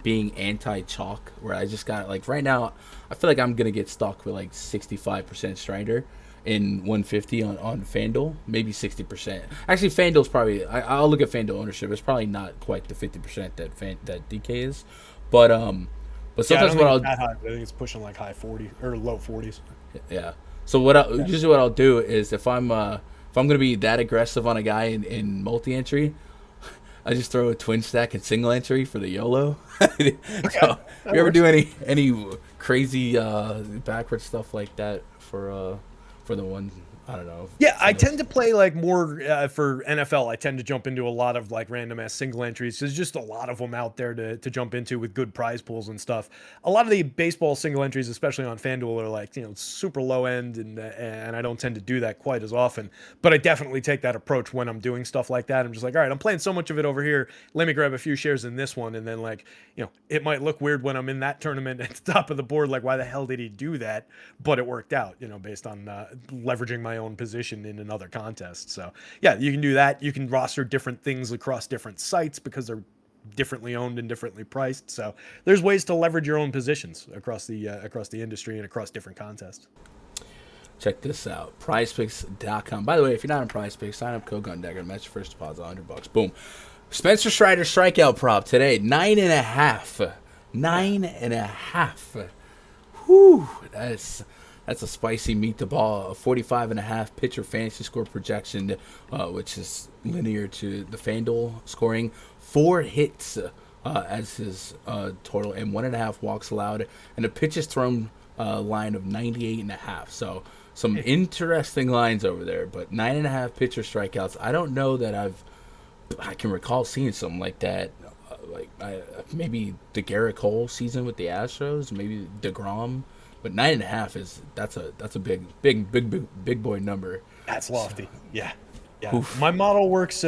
being anti-chalk, where I just got like right now, I feel like I'm gonna get stuck with like 65% Strider in 150 on Fanduel, maybe 60%. Actually, Fanduel's probably I'll look at Fanduel ownership. It's probably not quite the 50% that DK is, but sometimes what I'll that high, I think it's pushing like high 40 or low 40s. Yeah. So usually what I'll do is if I'm gonna be that aggressive on a guy in multi-entry, I just throw a twin stack and single entry for the YOLO. So you ever do any crazy backward stuff like that for the one? I don't know. Yeah, I tend to play like more for NFL. I tend to jump into a lot of like random ass single entries. There's just a lot of them out there to jump into with good prize pools and stuff. A lot of the baseball single entries, especially on FanDuel, are like super low end, and I don't tend to do that quite as often. But I definitely take that approach when I'm doing stuff like that. I'm just like, all right, I'm playing so much of it over here. Let me grab a few shares in this one, and then like it might look weird when I'm in that tournament at the top of the board. Like, why the hell did he do that? But it worked out, based on leveraging my own position in another contest. So yeah, you can do that. You can roster different things across different sites because they're differently owned and differently priced. So there's ways to leverage your own positions across the industry and across different contests. Check this out, PrizePicks.com. By the way, if you're not on PrizePicks, sign up, code GunDagger, match your first deposit, $100. Boom. Spencer Strider strikeout prop today, 9.5. 9.5. Whew, that's a spicy meat the ball. A 45.5 pitcher fantasy score projection, which is linear to the FanDuel scoring. 4 hits as his total, and 1.5 walks allowed, and a pitches thrown line of 98.5. So some interesting lines over there. But 9.5 pitcher strikeouts. I don't know that I can recall seeing something like that. Maybe the Garrett Cole season with the Astros, maybe DeGrom. But 9.5 that's a big boy number. That's lofty. Yeah. Oof. My model works.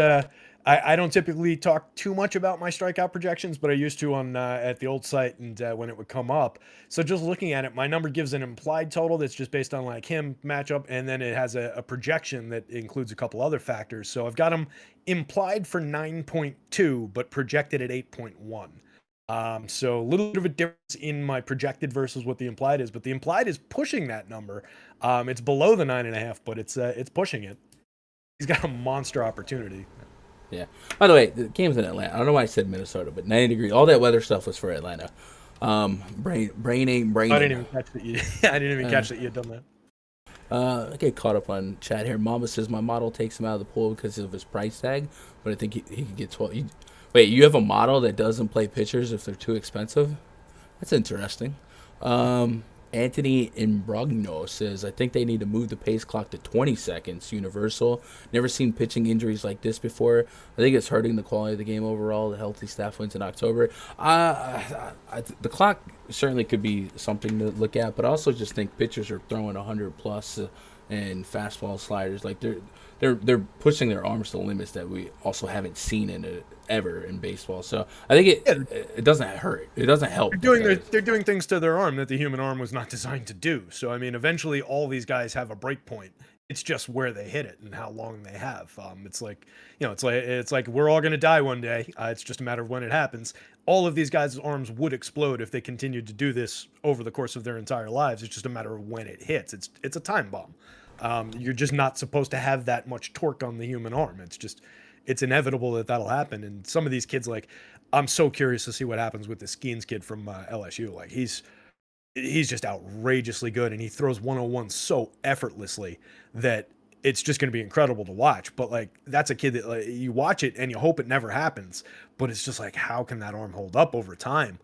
I don't typically talk too much about my strikeout projections, but I used to on at the old site and when it would come up. So just looking at it, my number gives an implied total that's just based on like him matchup, and then it has a projection that includes a couple other factors. So I've got him implied for 9.2, but projected at 8.1. So a little bit of a difference in my projected versus what the implied is, but the implied is pushing that number. It's below the 9.5, but it's pushing it. He's got a monster opportunity. Yeah. By the way, the game's in Atlanta. I don't know why I said Minnesota, but 90 degrees. All that weather stuff was for Atlanta. Braining. I didn't even catch that you had done that. I get caught up on chat here. Mama says my model takes him out of the pool because of his price tag, but I think he could get 12. Wait, you have a model that doesn't play pitchers if they're too expensive? That's interesting. Anthony Imbrogno says, I think they need to move the pace clock to 20 seconds. Universal. Never seen pitching injuries like this before. I think it's hurting the quality of the game overall. The healthy staff wins in October. The clock certainly could be something to look at, but I also just think pitchers are throwing 100 plus and fastball sliders. Like they're pushing their arms to limits that we also haven't seen ever in baseball. So I think it doesn't hurt. It doesn't help. They're doing things to their arm that the human arm was not designed to do. So I mean, eventually all these guys have a break point. It's just where they hit it and how long they have. It's like we're all gonna die one day. It's just a matter of when it happens. All of these guys' arms would explode if they continued to do this over the course of their entire lives. It's just a matter of when it hits. It's a time bomb. You're just not supposed to have that much torque on the human arm. It's inevitable that'll happen. And some of these kids, like I'm so curious to see what happens with the Skeens kid from LSU. Like he's just outrageously good, and he throws 101 so effortlessly that it's just going to be incredible to watch. But like that's a kid that like, you watch it and you hope it never happens, but it's just like how can that arm hold up over time?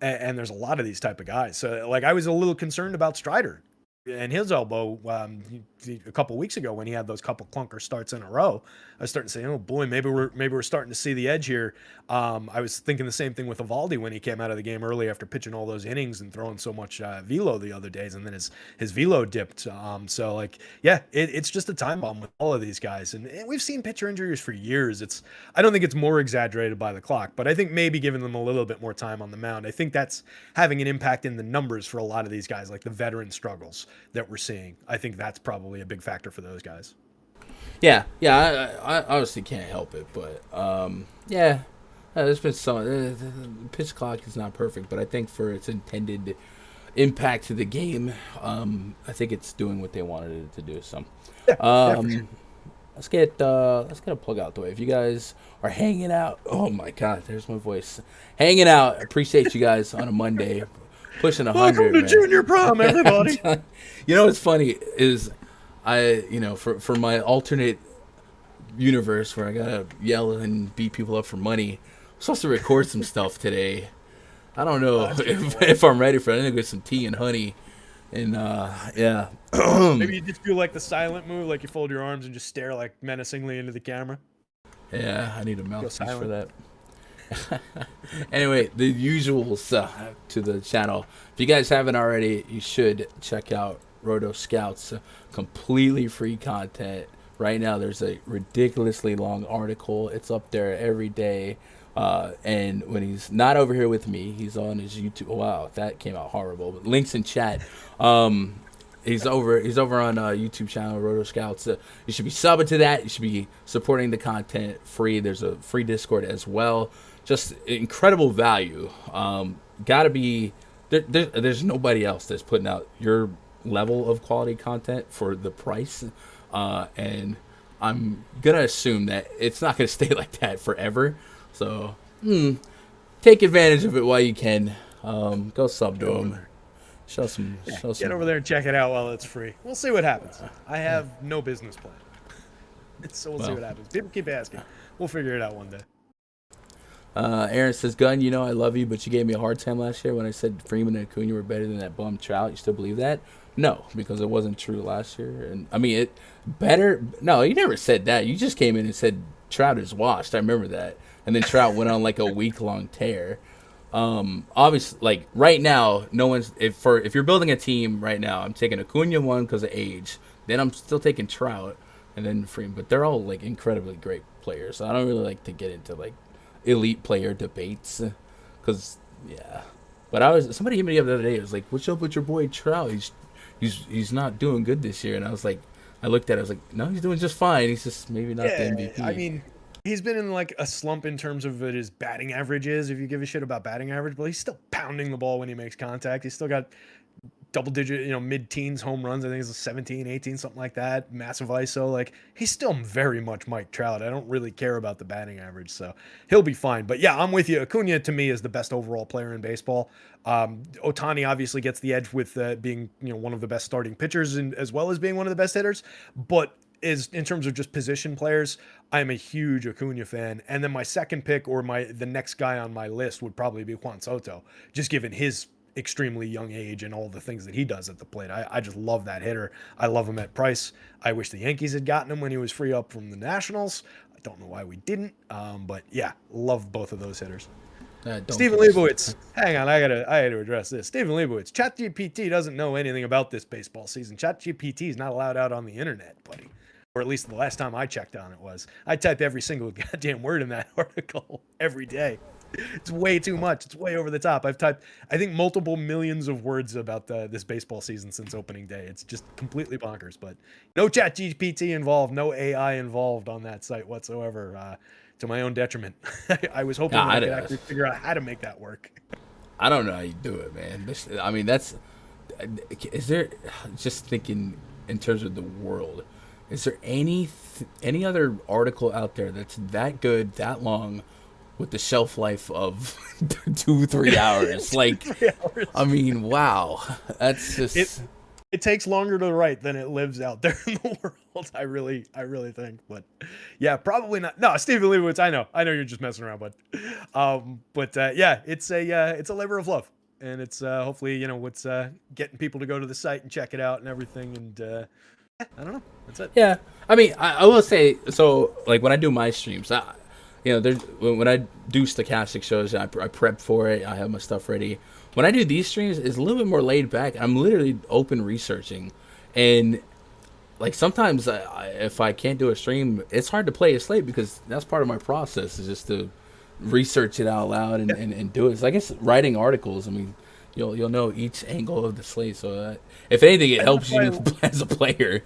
And there's a lot of these type of guys. So like I was a little concerned about Strider and his elbow a couple weeks ago when he had those couple clunker starts in a row. I was starting to say, oh boy, maybe we're starting to see the edge here. I was thinking the same thing with Evaldi when he came out of the game early after pitching all those innings and throwing so much velo the other days, and then his velo dipped. So like, yeah, it's just a time bomb with all of these guys, and we've seen pitcher injuries for years. I don't think it's more exaggerated by the clock, but I think maybe giving them a little bit more time on the mound, I think that's having an impact in the numbers for a lot of these guys, like the veteran struggles that we're seeing. I think that's probably a big factor for those guys. Yeah, I obviously can't help it, but yeah, there's been some. The pitch clock is not perfect, but I think for its intended impact to the game, I think it's doing what they wanted it to do. So, Yeah, for sure. let's get a plug out the way. If you guys are hanging out, oh my God, there's my voice. Hanging out, appreciate you guys on a Monday, pushing 100. Welcome to man. Junior Prom, everybody. You know what's funny is for my alternate universe where I gotta yell and beat people up for money, I'm supposed to record some stuff today. I don't know if I'm ready for it. I need to get some tea and honey, and yeah. Maybe you just do like the silent move, like you fold your arms and just stare like menacingly into the camera. Yeah, I need a mouthpiece for silent. that. Anyway, the usuals to the channel. If you guys haven't already, you should check out Roto Scouts. Completely free content. Right now, there's a ridiculously long article. It's up there every day. And when he's not over here with me, he's on his YouTube. Wow, that came out horrible. But links in chat. He's over on YouTube channel Roto Scouts. You should be subbing to that. You should be supporting the content free. There's a free Discord as well. Just incredible value. Gotta be there's nobody else that's putting out your level of quality content for the price. And I'm gonna assume that it's not gonna stay like that forever. So take advantage of it while you can. Go sub to him. Show some. Get over there and check it out while it's free. We'll see what happens. I have no business plan. So we'll see what happens. People keep asking. We'll figure it out one day. Aaron says, Gunn, you know I love you, but you gave me a hard time last year when I said Freeman and Acuna were better than that bum Trout. You still believe that? No, because it wasn't true last year. And I mean, it better. No, you never said that. You just came in and said Trout is washed. I remember that. And then Trout went on like a week-long tear. Obviously, like right now, no one's if you're building a team right now, I'm taking Acuna one because of age. Then I'm still taking Trout and then Freeman. But they're all like incredibly great players. So I don't really like to get into like elite player debates because yeah. But somebody hit me up the other day. It was like, "What's up with your boy Trout? He's not doing good this year." And I was like, I looked at it. I was like, "No, he's doing just fine. He's just maybe not the MVP." I mean, he's been in like a slump in terms of what his batting average is, if you give a shit about batting average, but he's still pounding the ball when he makes contact. He's still got double-digit, mid-teens home runs. I think it's 17, 18, something like that. Massive ISO. Like, he's still very much Mike Trout. I don't really care about the batting average, so he'll be fine. But yeah, I'm with you. Acuna, to me, is the best overall player in baseball. Ohtani obviously gets the edge with being, one of the best starting pitchers and as well as being one of the best hitters. But is in terms of just position players, I'm a huge Acuna fan. And then my second pick or the next guy on my list would probably be Juan Soto, just given his extremely young age and all the things that he does at the plate. I just love that hitter. I love him at price. I wish the Yankees had gotten him when he was free up from the Nationals. I don't know why we didn't. But yeah, love both of those hitters. Stephen Leibowitz. Hang on, I had to address this. Stephen Leibowitz. ChatGPT doesn't know anything about this baseball season. ChatGPT is not allowed out on the internet, buddy. Or at least the last time I checked on it was. I type every single goddamn word in that article every day. It's way too much. It's way over the top. I've typed, I think, multiple millions of words about this baseball season since opening day. It's just completely bonkers. But no ChatGPT involved, no AI involved on that site whatsoever. To my own detriment. I was hoping I could actually figure out how to make that work. I don't know how you do it, man. I mean, is there, just thinking in terms of the world, is there any other article out there that's that good, that long, with the shelf life of 2-3 hours. Like, 3 hours. I mean, wow, that's just. It takes longer to write than it lives out there in the world. I really think, but yeah, probably not. No, Stephen Leibowitz, I know you're just messing around, but yeah, it's a labor of love, and it's hopefully what's getting people to go to the site and check it out and everything, and yeah, I don't know, that's it. Yeah, I mean, I will say, so like when I do my streams, there's when I do stochastic shows, I prep for it, I have my stuff ready. When I do these streams, it's a little bit more laid back. I'm literally open researching, and like sometimes if I can't do a stream, it's hard to play a slate because that's part of my process is just to research it out loud and do it. It's, I guess, writing articles. I mean, you'll know each angle of the slate, so if anything, it helps you as a player.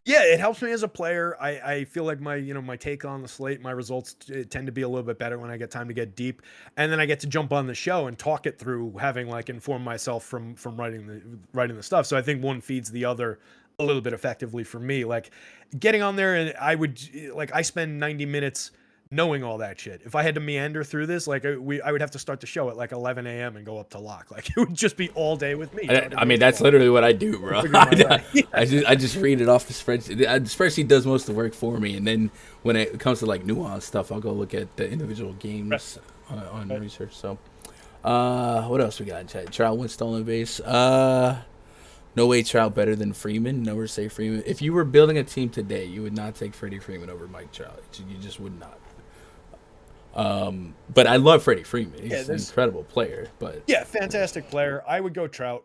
Yeah, it helps me as a player. I feel like my take on the slate, my results tend to be a little bit better when I get time to get deep, and then I get to jump on the show and talk it through, having like informed myself from writing the stuff. So I think one feeds the other a little bit effectively for me. Like getting on there, and I spend 90 minutes knowing all that shit. If I had to meander through this, like I would have to start the show at like 11 a.m. and go up to lock. Like it would just be all day with me. I mean, that's literally what I do, bro. I just read it off the spreadsheet. The spreadsheet does most of the work for me, and then when it comes to like nuanced stuff, I'll go look at the individual games on research. So, what else we got in chat? Trout went stolen base. No way Trout better than Freeman. Never say Freeman. If you were building a team today, you would not take Freddie Freeman over Mike Trout. You just would not. But I love Freddie Freeman. He's an incredible player. But yeah, fantastic player. I would go Trout.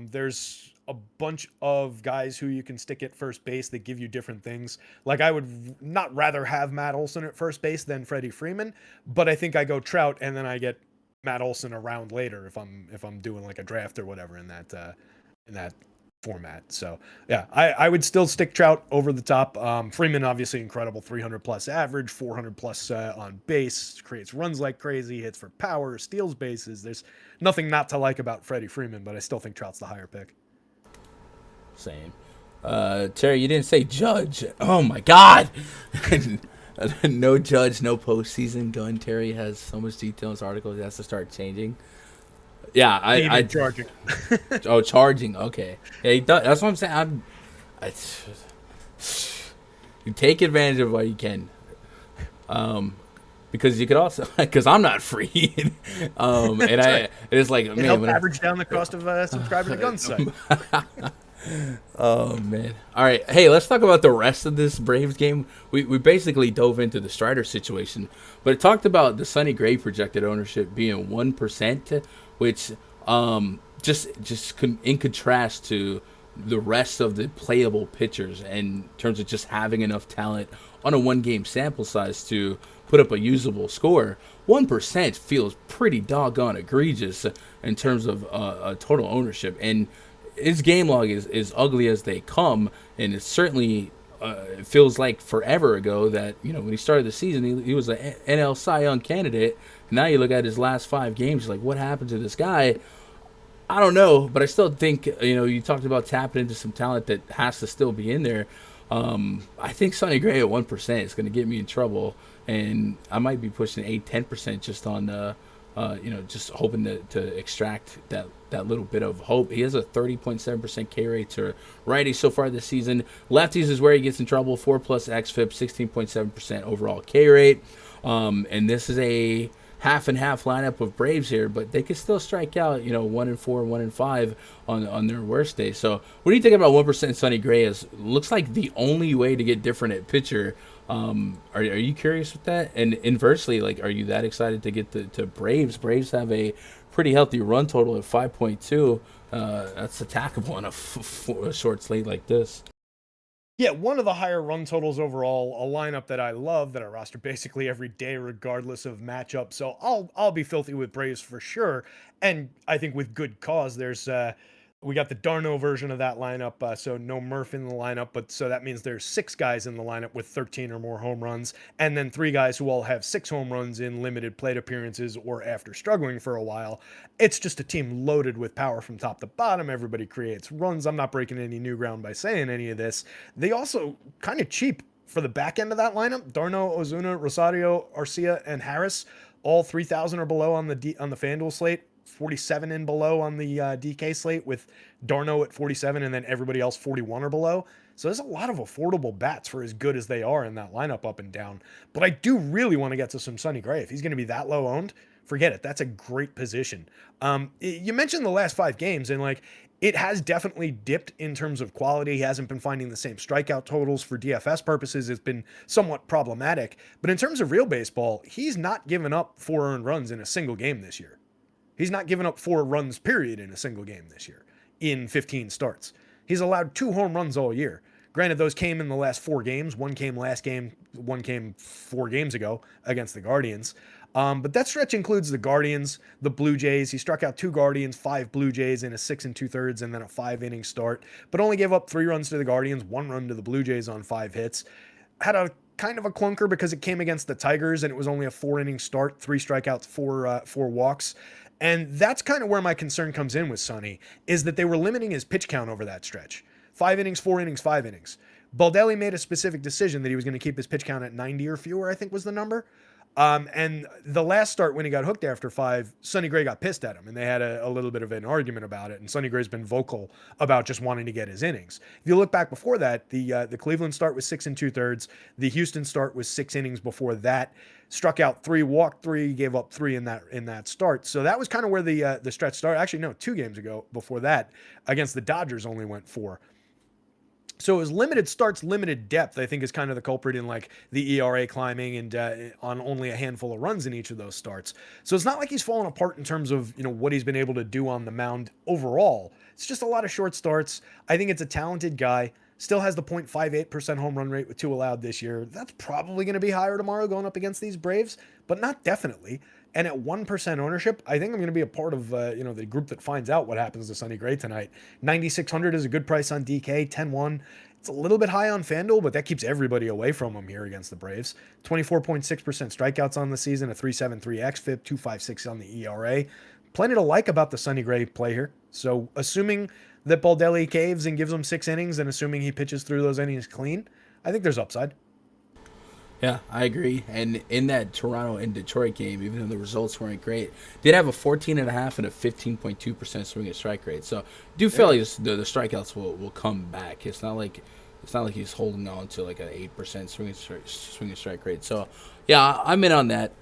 There's a bunch of guys who you can stick at first base that give you different things. Like I would not rather have Matt Olson at first base than Freddie Freeman, but I think I go Trout and then I get Matt Olson around later if I'm doing like a draft or whatever in that format. So yeah, I would still stick Trout over the top. Freeman, obviously incredible, 300 plus average, 400 plus on base, creates runs like crazy, hits for power, steals bases. There's nothing not to like about Freddie Freeman, but I still think Trout's the higher pick. Same. Terry, you didn't say Judge. Oh my God. No Judge, no postseason. Gun Terry has so much detail in his article. He has to start changing. Yeah, I charging. Oh, charging. Okay. Yeah, he does. That's what I'm saying. You take advantage of what you can, because you could also because I'm not free, and it's like it helped average down the cost of a subscriber to Gun site. Oh man! All right, hey, let's talk about the rest of this Braves game. We basically dove into the Strider situation, but it talked about the Sonny Gray projected ownership being 1%. Which just in contrast to the rest of the playable pitchers in terms of just having enough talent on a one-game sample size to put up a usable score, 1% feels pretty doggone egregious in terms of total ownership. And his game log is ugly as they come, and it certainly it feels like forever ago that when he started the season he was an NL Cy Young candidate. Now you look at his last 5 games, like what happened to this guy? I don't know, but I still think you talked about tapping into some talent that has to still be in there. I think Sonny Gray at 1% is going to get me in trouble, and I might be pushing 8-10% just on just hoping to extract that little bit of hope. He has a 30.7% K rate to righties so far this season. Lefties is where he gets in trouble. 4+ xFIP, 16.7% overall K rate. And this is a half and half lineup of Braves here, but they could still strike out 1-4, 1-5 on their worst day. So what do you think about 1% Sonny Gray? Looks like the only way to get different at pitcher. Are you curious with that? And inversely, like, are you that excited to get to Braves? Braves have a pretty healthy run total at 5.2. That's attackable on a short slate like this. Yeah, one of the higher run totals overall, a lineup that I love, that I roster basically every day regardless of matchup. So I'll be filthy with Braves for sure, and I think with good cause. There's we got the d'Arnaud version of that lineup, so no Murph in the lineup, but so that means there's 6 guys in the lineup with 13 or more home runs, and then 3 guys who all have 6 home runs in limited plate appearances or after struggling for a while. It's just a team loaded with power from top to bottom. Everybody creates runs. I'm not breaking any new ground by saying any of this. They also kind of cheap for the back end of that lineup. d'Arnaud, Ozuna, Rosario, Arcia, and Harris all 3,000 or below on the FanDuel slate, 47 and below on the DK slate, with Darno at 47 and then everybody else 41 or below. So there's a lot of affordable bats for as good as they are in that lineup up and down. But I do really want to get to some Sonny Gray. If he's going to be that low owned, forget it. That's a great position. You mentioned the last 5 games, and like, it has definitely dipped in terms of quality. He hasn't been finding the same strikeout totals for DFS purposes. It's been somewhat problematic. But in terms of real baseball, he's not given up 4 earned runs in a single game this year. He's not given up 4 runs, period, in a single game this year in 15 starts. He's allowed 2 home runs all year. Granted, those came in the last 4 games. One came last game, one came 4 games ago against the Guardians. But that stretch includes the Guardians, the Blue Jays. He struck out 2 Guardians, 5 Blue Jays in a 6 2/3, and then a 5-inning start, but only gave up 3 runs to the Guardians, 1 run to the Blue Jays on 5 hits. Had a kind of a clunker because it came against the Tigers, and it was only a 4-inning start, 3 strikeouts, 4 walks. And that's kind of where my concern comes in with Sonny, is that they were limiting his pitch count over that stretch. 5 innings, 4 innings, 5 innings. Baldelli made a specific decision that he was going to keep his pitch count at 90 or fewer, I think was the number. And the last start when he got hooked after 5, Sonny Gray got pissed at him, and they had a little bit of an argument about it. And Sonny Gray's been vocal about just wanting to get his innings. If you look back before that, the Cleveland start was 6 2/3. The Houston start was 6 innings before that. Struck out 3, walked 3, gave up 3 in that start. So that was kind of where the stretch started. Actually, no, 2 games ago before that against the Dodgers only went 4. So it was limited starts, limited depth, I think, is kind of the culprit in like the ERA climbing and on only a handful of runs in each of those starts. So it's not like he's fallen apart in terms of, what he's been able to do on the mound overall. It's just a lot of short starts. I think it's a talented guy. Still has the 0.58% home run rate with 2 allowed this year. That's probably going to be higher tomorrow going up against these Braves, but not definitely. And at 1% ownership, I think I'm going to be a part of the group that finds out what happens to Sonny Gray tonight. 9,600 is a good price on DK. 10-1. It's a little bit high on Fanduel, but that keeps everybody away from him here against the Braves. 24.6% strikeouts on the season, a 3.73 xFIP, 2.56 on the ERA. Plenty to like about the Sonny Gray play here. So assuming that Baldelli caves and gives him 6 innings, and assuming he pitches through those innings clean, I think there's upside. Yeah, I agree. And in that Toronto and Detroit game, even though the results weren't great, did have a 14.5 and a 15.2% swing and strike rate. So I do feel like the strikeouts will come back. It's not like he's holding on to like an 8% swing and strike rate. So yeah, I'm in on that.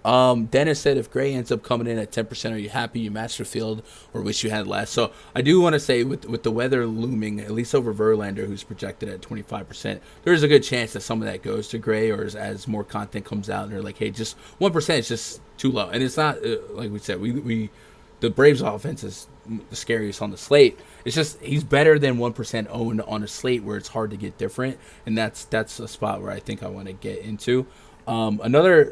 Dennis said if Gray ends up coming in at 10%, are you happy you matched the field or wish you had less? So I do want to say with the weather looming, at least over Verlander, who's projected at 25%, there's a good chance that some of that goes to Gray, or as more content comes out and they're like, hey, just 1% is just too low. And it's not, like we said, the Braves offense is the scariest on the slate. It's just he's better than 1% owned on a slate where it's hard to get different, and that's a spot where I think I want to get into. Another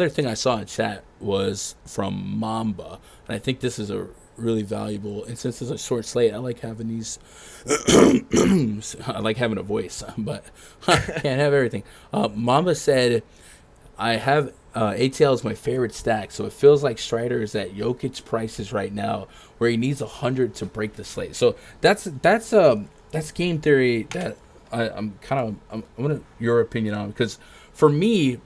thing I saw in chat was from Mamba, and I think this is a really valuable. And since it's a short slate, I like having these. I like having a voice, but can't have everything. Mamba said, "I have ATL is my favorite stack, so it feels like Strider is at Jokic prices right now, where he needs 100 to break the slate." So that's game theory that I want your opinion on, because for me,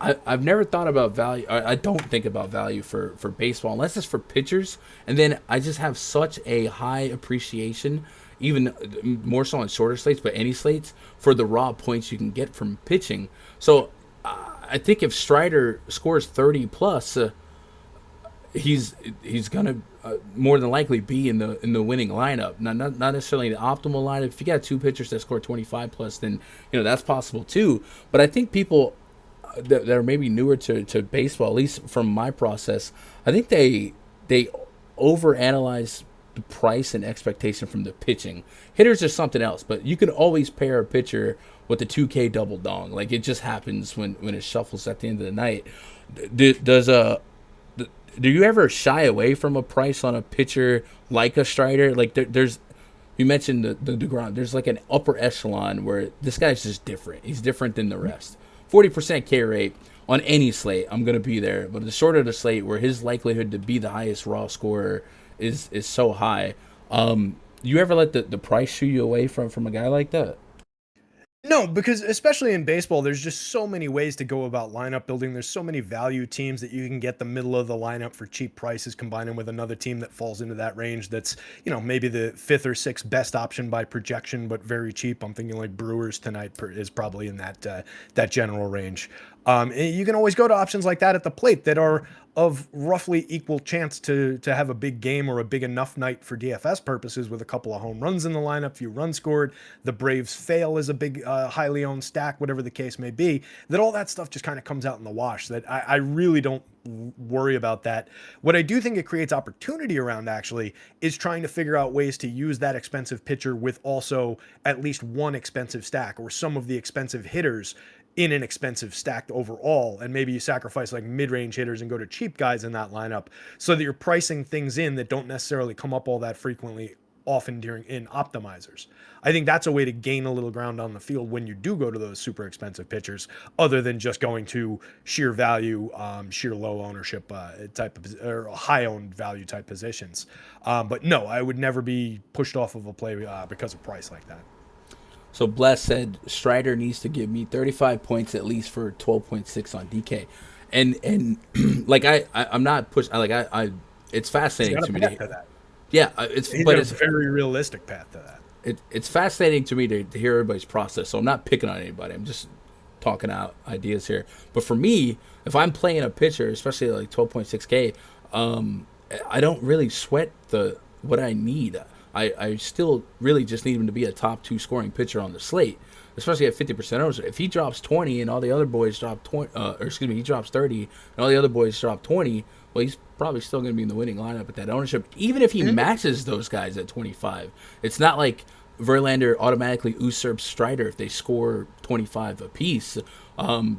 I've never thought about value. I don't think about value for baseball unless it's for pitchers, and then I just have such a high appreciation, even more so on shorter slates, but any slates, for the raw points you can get from pitching. So I think if Strider scores 30 plus, he's gonna more than likely be in the winning lineup. Not necessarily the optimal lineup. If you got 2 pitchers that score 25 plus, then that's possible too. But I think people that are maybe newer to baseball, at least from my process, I think they overanalyze the price and expectation from the pitching. Hitters are something else, but you can always pair a pitcher with a 2K double dong. Like, it just happens when it shuffles at the end of the night. Do you ever shy away from a price on a pitcher like a Strider? Like, you mentioned the DeGrom. There's like an upper echelon where this guy's just different. He's different than the rest. 40% K rate on any slate, I'm going to be there. But the shorter the slate, where his likelihood to be the highest raw scorer is so high, you ever let the price shoo you away from a guy like that? No, because especially in baseball, there's just so many ways to go about lineup building. There's so many value teams that you can get the middle of the lineup for cheap prices, combining with another team that falls into that range. That's, maybe the fifth or sixth best option by projection, but very cheap. I'm thinking like Brewers tonight is probably in that general range. And you can always go to options like that at the plate that are of roughly equal chance to have a big game or a big enough night for DFS purposes, with a couple of home runs in the lineup, few runs scored, the Braves fail as a big highly owned stack, whatever the case may be, that all that stuff just kind of comes out in the wash. That I really don't worry about that. What I do think it creates opportunity around actually is trying to figure out ways to use that expensive pitcher with also at least one expensive stack, or some of the expensive hitters in an expensive stack overall, and maybe you sacrifice like mid-range hitters and go to cheap guys in that lineup, so that you're pricing things in that don't necessarily come up all that frequently often during in optimizers. I think that's a way to gain a little ground on the field when you do go to those super expensive pitchers, other than just going to sheer value, sheer low ownership type of, or high owned value type positions. But no, I would never be pushed off of a play because of price like that. So Bless said Strider needs to give me 35 points at least for 12.6 on DK, and like I'm not pushing. I it's fascinating to me. Yeah, it's a very realistic path to that. It's fascinating to me to hear everybody's process. So I'm not picking on anybody. I'm just talking out ideas here. But for me, if I'm playing a pitcher, especially like 12.6K, I don't really sweat what I need. I still really just need him to be a top 2 scoring pitcher on the slate, especially at 50% ownership. If he drops 20 and all the other boys drop 20, he drops 30 and all the other boys drop 20, well, he's probably still going to be in the winning lineup at that ownership. Even if he matches those guys at 25, it's not like Verlander automatically usurps Strider if they score 25 apiece,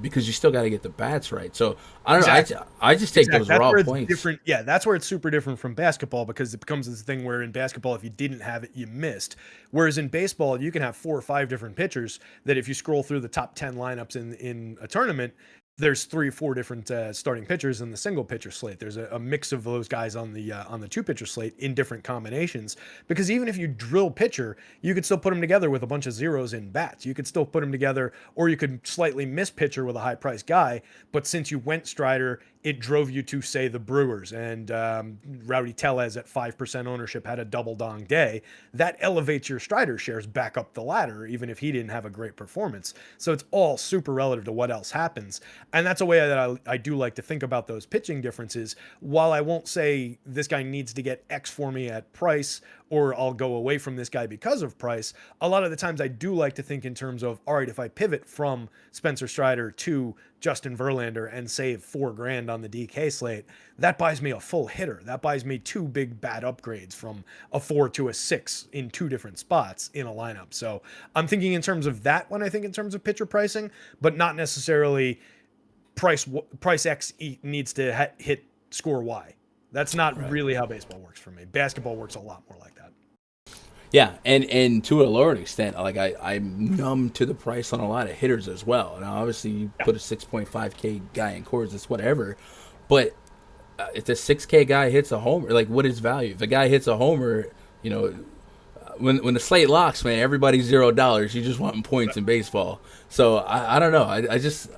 because you still got to get the bats right. So I don't know. I just take those raw points. Different. Yeah, that's where it's super different from basketball, because it becomes this thing where in basketball, if you didn't have it, you missed. Whereas in baseball, you can have 4 or 5 different pitchers that if you scroll through the top 10 lineups in a tournament, there's 3 or 4 different starting pitchers in the single pitcher slate. There's a mix of those guys on the 2 pitcher slate in different combinations, because even if you drill pitcher, you could still put them together with a bunch of zeros in bats. You could still put them together, or you could slightly miss pitcher with a high price guy. But since you went Strider, it drove you to, say, the Brewers, and Rowdy Tellez at 5% ownership had a double dong day. That elevates your Strider shares back up the ladder, even if he didn't have a great performance. So it's all super relative to what else happens. And that's a way that I do like to think about those pitching differences. While I won't say this guy needs to get X for me at price, or I'll go away from this guy because of price, a lot of the times I do like to think in terms of, all right, if I pivot from Spencer Strider to Justin Verlander and save $4,000 on the DK slate, that buys me a full hitter. That buys me 2 big bad upgrades from a 4 to a 6 in 2 different spots in a lineup. So I'm thinking in terms of that when I think in terms of pitcher pricing, but not necessarily price X needs to hit score Y. That's not really how baseball works for me. Basketball works a lot more like that. Yeah, and to a lower extent, like I'm numb to the price on a lot of hitters as well. Now, obviously, you put a 6.5K guy in Coors, it's whatever. But if the 6K guy hits a homer, like, what is value? If a guy hits a homer, when the slate locks, man, everybody's $0. You just want points in baseball. So I don't know. I just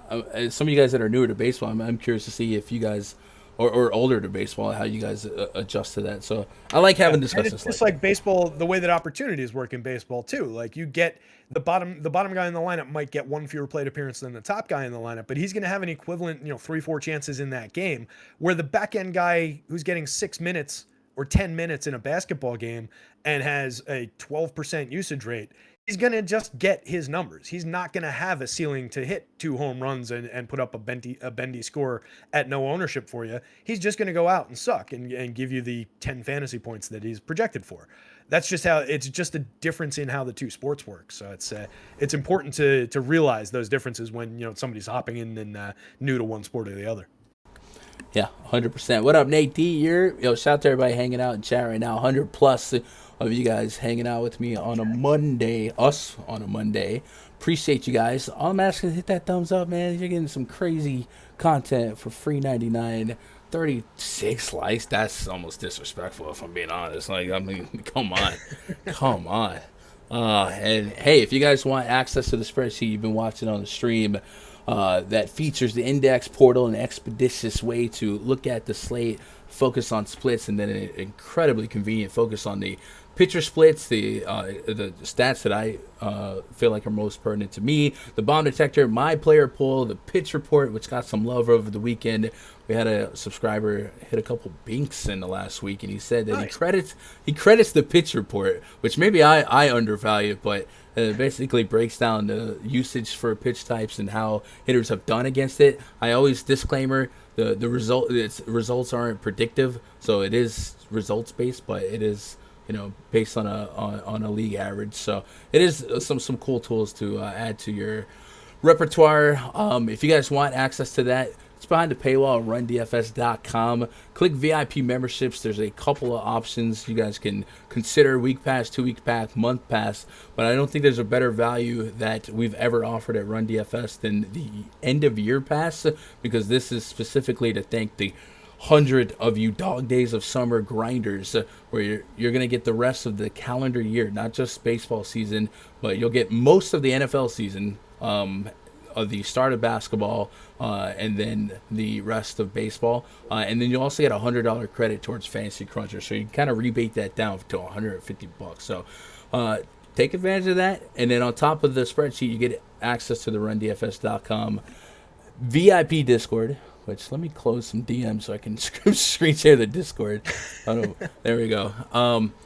some of you guys that are newer to baseball, I'm curious to see if you guys. Or older to baseball, how you guys adjust to that. So I like having discussions. It's just like baseball, the way that opportunities work in baseball too. Like you get the bottom guy in the lineup might get 1 fewer plate appearance than the top guy in the lineup, but he's going to have an equivalent, 3-4 chances in that game. Where the back end guy who's getting 6 minutes or 10 minutes in a basketball game and has a 12% usage rate, he's going to just get his numbers. He's not going to have a ceiling to hit 2 home runs and put up a bendy score at no ownership for you. He's just going to go out and suck and give you the 10 fantasy points that he's projected for. That's just how it's just a difference in how the 2 sports work. So it's important to realize those differences when somebody's hopping in and new to one sport or the other. Yeah, 100%. What up, Nate D? Shout out to everybody hanging out in chat right now. 100 plus of you guys hanging out with me on a Monday. Appreciate you guys. All I'm asking is hit that thumbs up, man. You're getting some crazy content for free 99. 36 likes. That's almost disrespectful if I'm being honest. Like, I mean, come on. And hey, if you guys want access to the spreadsheet you've been watching on the stream, that features the index portal, an expeditious way to look at the slate, focus on splits, and then an incredibly convenient focus on the pitcher splits, the stats that I feel like are most pertinent to me, the bomb detector, my player pool, the pitch report, which got some love over the weekend. We had a subscriber hit a couple binks in the last week, and he said that Nice. he credits the pitch report, which maybe I undervalue, but it basically breaks down the usage for pitch types and how hitters have done against it. I always disclaimer the results aren't predictive, so it is results based, but it is based on a league average. So it is some cool tools to add to your repertoire. If you guys want access to that, it's behind the paywall at rundfs.com. Click VIP memberships. There's a couple of options you guys can consider: week pass, 2-week pass, month pass. But I don't think there's a better value that we've ever offered at Run DFS than the end of year pass, because this is specifically to thank the 100 of you dog days of summer grinders, where you're going to get the rest of the calendar year, not just baseball season, but you'll get most of the NFL season, of the start of basketball, and then the rest of baseball, and then you also get $100 credit towards Fantasy Cruncher, so you can kind of rebate that down to $150. So take advantage of that, and then on top of the spreadsheet, you get access to the rundfs.com VIP Discord. Which, let me close some DMs so I can screen share the Discord. There we go.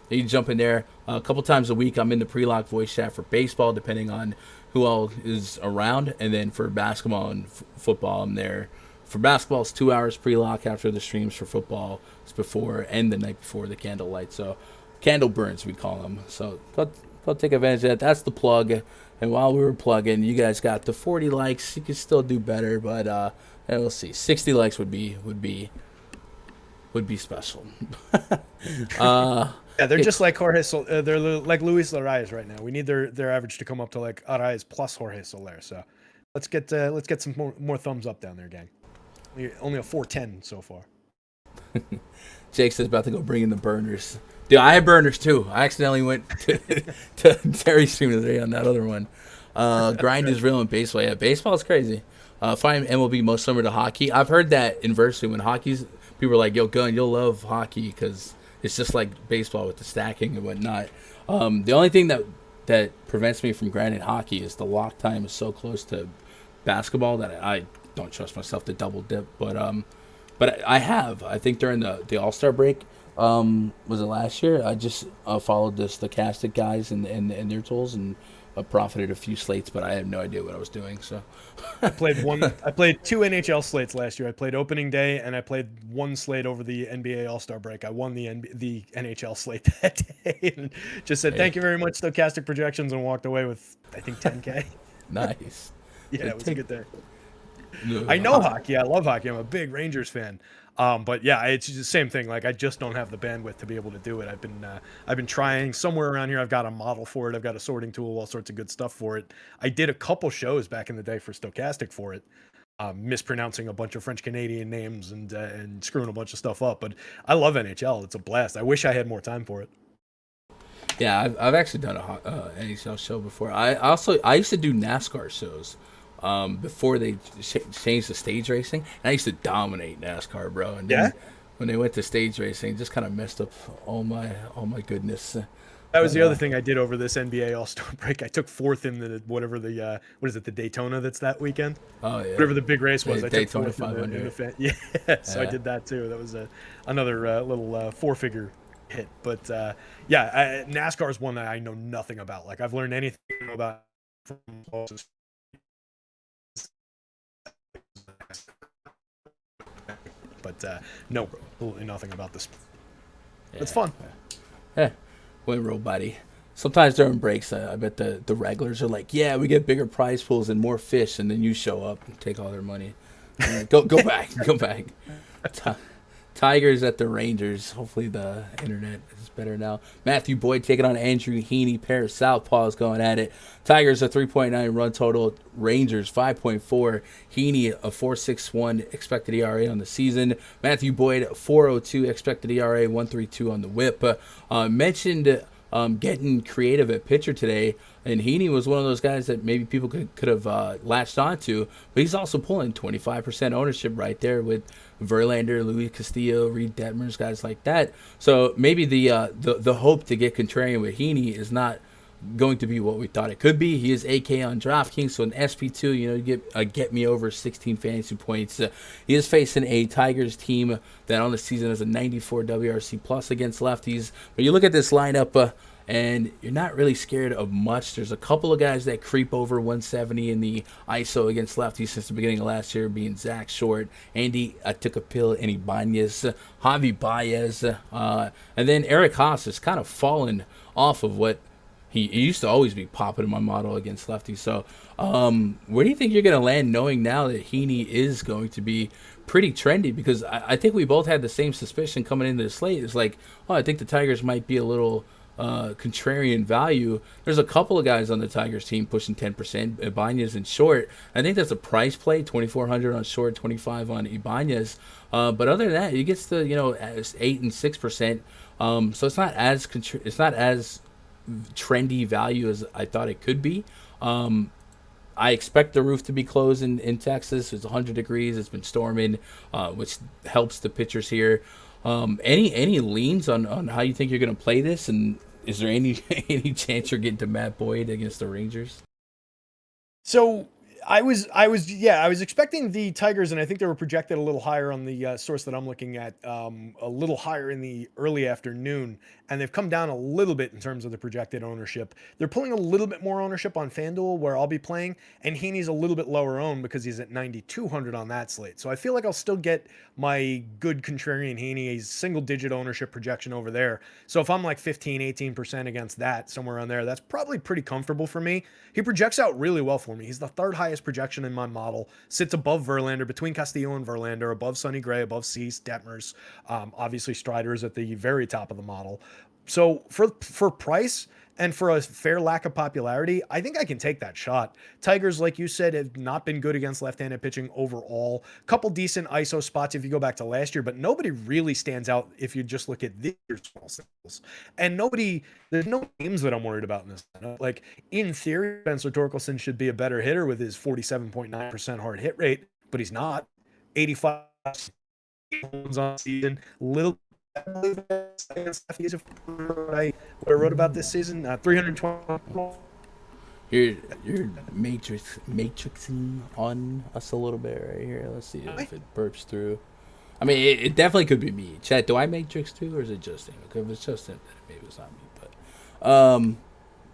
You can jump in there a couple times a week. I'm in the pre-lock voice chat for baseball, depending on who all is around. And then for basketball and football, I'm there. For basketball, it's 2 hours pre-lock after the streams. For football, it's before and the night before the candlelight. So, candle burns, we call them. So, go take advantage of that. That's the plug. And while we were plugging, you guys got the 40 likes. You could still do better, but we'll see. 60 likes would be special. Yeah, they're just like Jorge. They're like Luis Arias right now. We need their average to come up to like Arias plus Jorge Soler. So let's get some more thumbs up down there, gang. Only a 410 so far. Jake says about to go bring in the burners. Dude, I have burners too. I accidentally went to Terry's stream today on that other one. Grind is real in baseball. Yeah, baseball is crazy. Find MLB most similar to hockey. I've heard that inversely when hockey's people are like, "Yo, Gun, you'll love hockey because it's just like baseball with the stacking and whatnot." The only thing that prevents me from grinding hockey is the lock time is so close to basketball that I don't trust myself to double dip. But I have. I think during the All-Star break, was it last year? I just followed the stochastic guys and their tools and profited a few slates, but I had no idea what I was doing. So I played two NHL slates last year. I played opening day and I played one slate over the NBA All-Star break. I won the NHL slate that day and just said thank you very much, stochastic projections, and walked away with I think 10K. Nice. Yeah, it was a good day. I know hockey. I love hockey. I'm a big Rangers fan. But yeah, it's just the same thing. Like I just don't have the bandwidth to be able to do it. I've been trying somewhere around here. I've got a model for it. I've got a sorting tool, all sorts of good stuff for it. I did a couple shows back in the day for stochastic for it, mispronouncing a bunch of French Canadian names and screwing a bunch of stuff up. But I love NHL. It's a blast. I wish I had more time for it. Yeah, I've actually done a NHL show before. I used to do NASCAR shows. Before they changed to stage racing, and I used to dominate NASCAR, bro. And then when they went to stage racing, it just kind of messed up all my goodness. That was the other thing I did over this NBA All-Star break. I took fourth in the the Daytona that's that weekend. Oh yeah, whatever the big race was. I took fourth 500. So I did that too. That was another little four-figure hit. But NASCAR is one that I know nothing about. Like I've learned anything about from but no, absolutely nothing about this. It's fun. Win roll, buddy. Sometimes during breaks, I bet the regulars are like, "Yeah, we get bigger prize pools and more fish," and then you show up and take all their money. Go back, go back. Tigers at the Rangers. Hopefully the internet is better now. Matthew Boyd taking on Andrew Heaney. Pair of southpaws going at it. Tigers a 3.9 run total. Rangers 5.4. Heaney a 4.61 expected ERA on the season. Matthew Boyd 4.02 expected ERA, 1.32 on the WHIP. Mentioned getting creative at pitcher today. And Heaney was one of those guys that maybe people could have latched onto, but he's also pulling 25% ownership right there with Verlander, Luis Castillo, Reed Detmers, guys like that. So maybe the hope to get contrarian with Heaney is not going to be what we thought it could be. He is AK on DraftKings, so an SP2, you get me over 16 fantasy points. He is facing a Tigers team that on the season has a 94 WRC plus against lefties. But you look at this lineup, and you're not really scared of much. There's a couple of guys that creep over 170 in the ISO against lefties since the beginning of last year, being Zach Short, Andy Took a Pill, and Ibanez, Javi Baez, and then Eric Haas has kind of fallen off of what he used to always be popping in my model against lefties. So where do you think you're going to land knowing now that Heaney is going to be pretty trendy? Because I think we both had the same suspicion coming into the slate. It's like, I think the Tigers might be a little contrarian value. There's a couple of guys on the Tigers team pushing 10%. Ibanez and Short. I think that's a price play, 2,400 on Short, 25 on Ibanez. But other than that, it gets to 8 and 6%. So it's not as trendy value as I thought it could be. I expect the roof to be closed in Texas. It's 100 degrees. It's been storming, which helps the pitchers here. Any leans on how you think you're going to play this, and is there any chance you're getting to Matt Boyd against the Rangers? So I was expecting the Tigers, and I think they were projected a little higher on the source that I'm looking at, a little higher in the early afternoon, and they've come down a little bit in terms of the projected ownership. They're pulling a little bit more ownership on Fanduel, where I'll be playing, and Heaney's a little bit lower owned because he's at 9,200 on that slate. So I feel like I'll still get my good contrarian Heaney, a single-digit ownership projection over there. So if I'm like 15, 18% against that, somewhere around there, that's probably pretty comfortable for me. He projects out really well for me. He's the third highest projection in my model, sits above Verlander, between Castillo and Verlander, above Sonny Gray, above Cease, Detmers. Obviously Strider's at the very top of the model. So for price and for a fair lack of popularity, I think I can take that shot. Tigers, like you said, have not been good against left-handed pitching overall. Couple decent ISO spots if you go back to last year, but nobody really stands out if you just look at this year's small samples. And there's no names that I'm worried about in this lineup. Like, in theory, Spencer Torkelson should be a better hitter with his 47.9% hard hit rate, but he's not. 85 on season, little what I wrote about this season, 320. You're matrixing on us a little bit right here. Let's see if it burps through. I mean, it definitely could be me. Chat, do I matrix too, or is it just him? Because if it's just him, then maybe it's not me.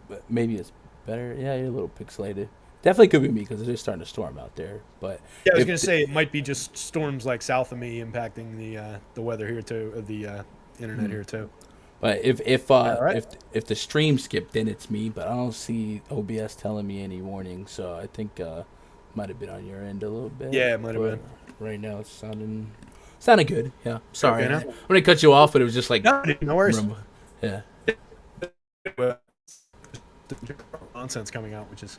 But maybe it's better. Yeah, you're a little pixelated. Definitely could be me because it is starting to storm out there. But yeah, I was gonna say it might be just storms like south of me impacting the weather here too, the internet here too. But if the stream skipped, then it's me. But I don't see OBS telling me any warning, so I think might have been on your end a little bit. Yeah, it might have been. Right now it's sounding good. Yeah, sorry. Okay, I'm gonna cut you off, but it was just like no worries. Yeah. Nonsense coming out, which is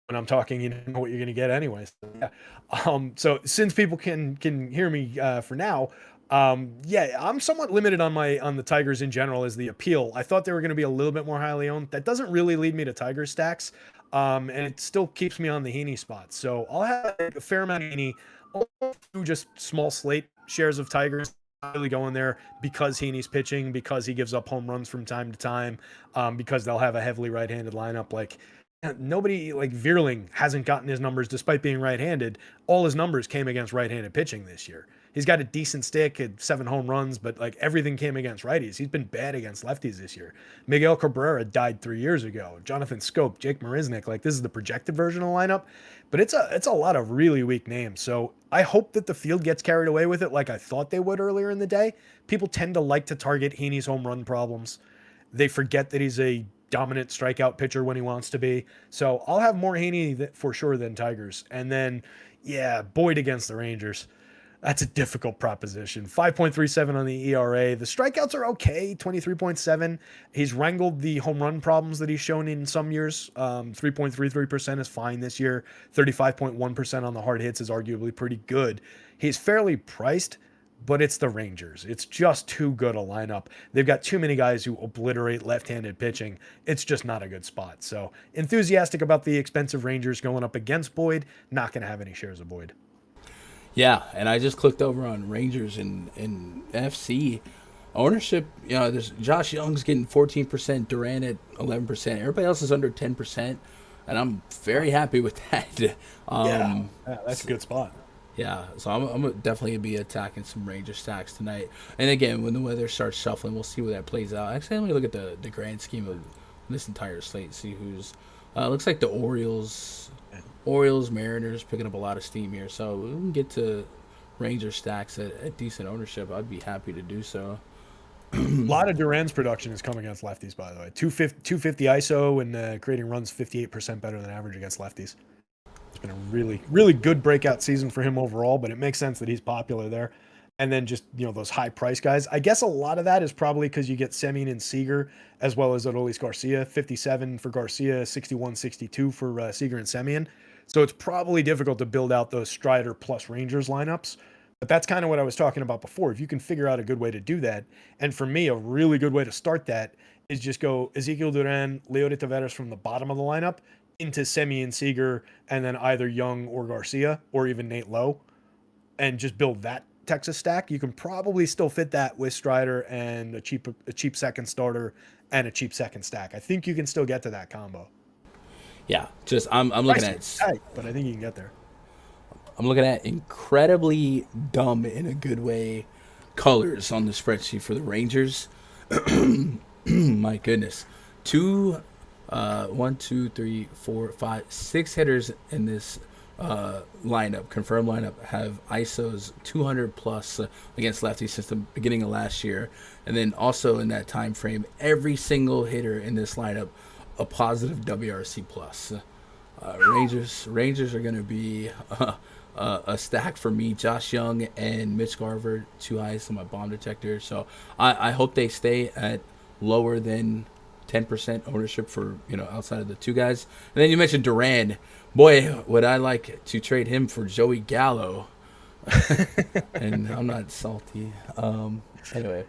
when I'm talking, you know what you're gonna get anyway. So, yeah. So since people can hear me for now. I'm somewhat limited on the Tigers in general as the appeal. I thought they were going to be a little bit more highly owned. That doesn't really lead me to Tiger stacks. And it still keeps me on the Heaney spot. So I'll have a fair amount of Heaney, just small slate shares of Tigers really going there because Heaney's pitching, because he gives up home runs from time to time, because they'll have a heavily right-handed lineup. Like, nobody like Vierling hasn't gotten his numbers despite being right-handed. All his numbers came against right-handed pitching this year. He's got a decent stick, had 7 home runs, but like everything came against righties. He's been bad against lefties this year. Miguel Cabrera died 3 years ago. Jonathan Scope, Jake Marisnik, like this is the projected version of the lineup, but it's a lot of really weak names. So I hope that the field gets carried away with it like I thought they would earlier in the day. People tend to like to target Heaney's home run problems. They forget that he's a dominant strikeout pitcher when he wants to be. So I'll have more Heaney for sure than Tigers. And then, yeah, Boyd against the Rangers. That's a difficult proposition. 5.37 on the ERA. The strikeouts are okay, 23.7. He's wrangled the home run problems that he's shown in some years. 3.33% is fine this year. 35.1% on the hard hits is arguably pretty good. He's fairly priced, but it's the Rangers. It's just too good a lineup. They've got too many guys who obliterate left-handed pitching. It's just not a good spot. So enthusiastic about the expensive Rangers going up against Boyd. Not going to have any shares of Boyd. Yeah, and I just clicked over on Rangers and FC ownership. There's Josh Young's getting 14%, Duran at 11%. Everybody else is under 10%, and I'm very happy with that. Yeah, that's a good spot. Yeah, so I'm definitely going to be attacking some Ranger stacks tonight. And again, when the weather starts shuffling, we'll see where that plays out. Actually, I'm going to look at the grand scheme of this entire slate, see who's... looks like the Orioles, Mariners picking up a lot of steam here. So we can get to Ranger stacks at decent ownership. I'd be happy to do so. A lot of Duran's production has come against lefties, by the way. 250 ISO and creating runs 58% better than average against lefties. It's been a really, really good breakout season for him overall, but it makes sense that he's popular there. And then just, those high price guys. I guess a lot of that is probably because you get Semien and Seager as well as Adolis Garcia. 57 for Garcia, 61, 62 for Seager and Semien. So it's probably difficult to build out those Strider plus Rangers lineups. But that's kind of what I was talking about before. If you can figure out a good way to do that, and for me, a really good way to start that is just go Ezekiel Duran, Leody Taveras from the bottom of the lineup into Semien, Seager, and then either Young or Garcia, or even Nate Lowe, and just build that Texas stack. You can probably still fit that with Strider and a cheap second starter and a cheap second stack. I think you can still get to that combo. Yeah, just I'm looking at tight, but I think you can get there. I'm looking at incredibly dumb in a good way colors on the spreadsheet for the Rangers. My goodness. 1, 2, 3, 4, 5, 6 hitters in this lineup, confirmed lineup, have ISOs 200 plus against lefties since the beginning of last year. And then also in that time frame, every single hitter in this lineup a positive WRC plus. Rangers are going to be a stack for me. Josh Young and Mitch Garver, 2 eyes on my bomb detector. So I hope they stay at lower than 10% ownership for, outside of the 2 guys. And then you mentioned Duran. Boy, would I like to trade him for Joey Gallo. And I'm not salty. Anyway.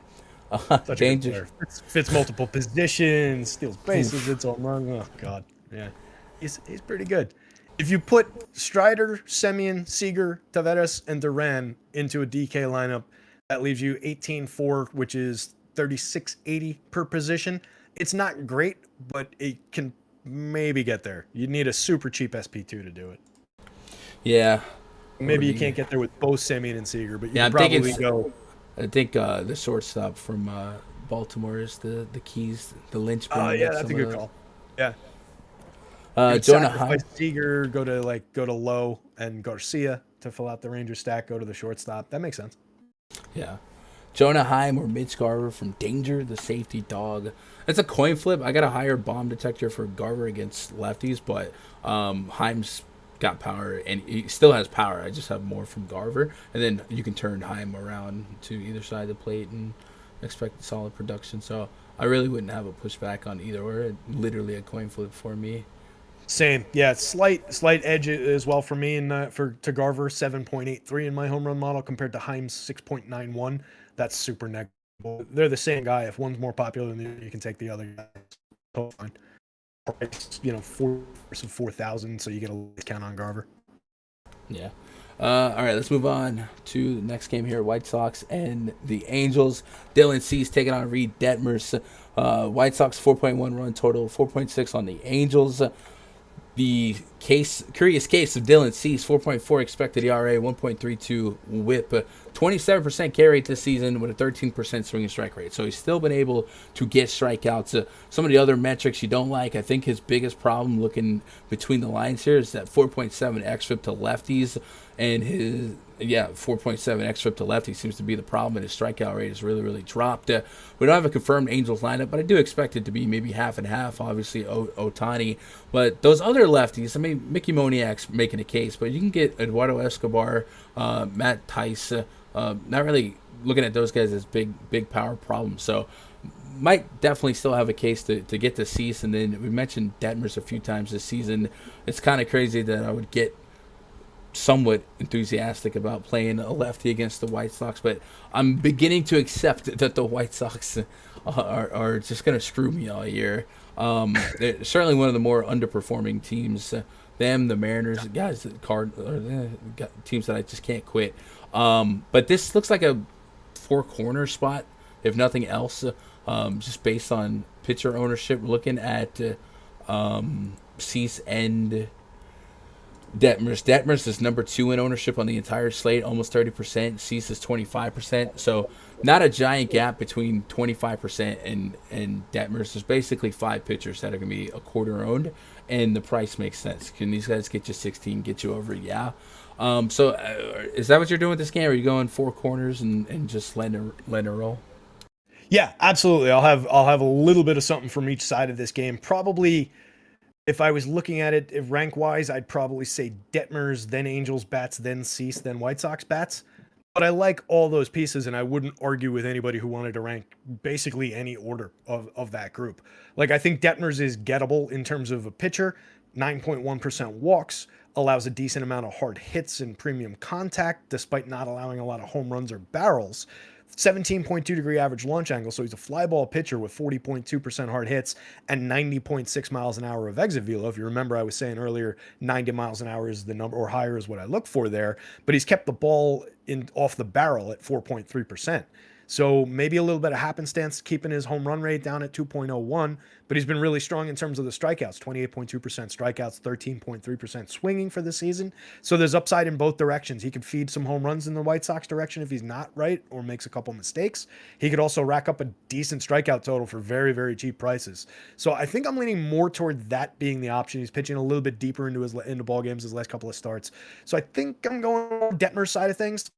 Danger. Fits multiple positions, steals bases, it's all wrong. Oh, God. Yeah. He's pretty good. If you put Strider, Semien, Seager, Taveras, and Duran into a DK lineup, that leaves you 18-4, which is 36.80 per position. It's not great, but it can maybe get there. You need a super cheap SP2 to do it. Yeah. Maybe you can't get there with both Semien and Seager, but you can probably go. I think the shortstop from Baltimore is the keys, the linchpin. Oh, yeah, that's a good call. Yeah. Jonah Heim. Seager, go to Lowe and Garcia to fill out the Ranger stack. Go to the shortstop. That makes sense. Yeah. Jonah Heim or Mitch Garver from Danger, the safety dog. It's a coin flip. I got a higher bomb detector for Garver against lefties, but Heim's got power, and he still has power. I just have more from Garver, and then you can turn Heim around to either side of the plate and expect solid production. So I really wouldn't have a pushback on either or. Literally a coin flip for me. Same, yeah. Slight edge as well for me, and to Garver 7.83 in my home run model compared to Heim's 6.91. That's super negligible. They're the same guy. If one's more popular than the other, you can take the other guy. Totally fine. Price, 4 versus 4,000, so you get a discount on Garver. Yeah. All right, let's move on to the next game here. White Sox and the Angels. Dylan Cease taking on Reed Detmers. White Sox 4.1 run total, 4.6 on the Angels. The curious case of Dylan Cease, 4.4 expected ERA, 1.32 WHIP, 27% K rate this season with a 13% swing and strike rate. So he's still been able to get strikeouts. Some of the other metrics you don't like, I think his biggest problem looking between the lines here is that 4.7 xFIP to lefties, and his 4.7 xFIP to lefties seems to be the problem, and his strikeout rate has really, really dropped. We don't have a confirmed Angels lineup, but I do expect it to be maybe half and half, obviously Ohtani. But those other lefties, I mean, Mickey Moniak's making a case, but you can get Eduardo Escobar, Matt Tice, not really looking at those guys as big power problems. So might definitely still have a case to get to Cease. And then we mentioned Detmers a few times this season. It's kind of crazy that I would get somewhat enthusiastic about playing a lefty against the White Sox, but I'm beginning to accept that the White Sox are just going to screw me all year. They're certainly one of the more underperforming teams. Them, the Mariners, guys, teams that I just can't quit. But this looks like a four-corner spot, if nothing else, just based on pitcher ownership. Looking at Cease and Detmers. Detmers is number 2 in ownership on the entire slate, almost 30%. Cease is 25%. So not a giant gap between 25% and Detmers. There's basically 5 pitchers that are going to be a quarter owned, and the price makes sense. Can these guys get you 16, get you over? Yeah. So is that what you're doing with this game? Are you going 4 corners and just letting it roll? Yeah, absolutely. I'll have a little bit of something from each side of this game. Probably, if I was looking at it rank-wise, I'd probably say Detmers, then Angels bats, then Cease, then White Sox bats. But I like all those pieces, and I wouldn't argue with anybody who wanted to rank basically any order of that group. Like, I think Detmers is gettable in terms of a pitcher, 9.1% walks, allows a decent amount of hard hits and premium contact, despite not allowing a lot of home runs or barrels. 17.2 degree average launch angle, so he's a fly ball pitcher with 40.2% hard hits and 90.6 miles an hour of exit velo. If you remember, I was saying earlier, 90 miles an hour is the number, or higher is what I look for there. But he's kept the ball off the barrel at 4.3%. So maybe a little bit of happenstance keeping his home run rate down at 2.01, but he's been really strong in terms of the strikeouts, 28.2% strikeouts, 13.3% swinging for the season. So there's upside in both directions. He could feed some home runs in the White Sox direction if he's not right or makes a couple mistakes. He could also rack up a decent strikeout total for very, very cheap prices. So I think I'm leaning more toward that being the option. He's pitching a little bit deeper into ball games his last couple of starts. So I think I'm going Detmer's side of things.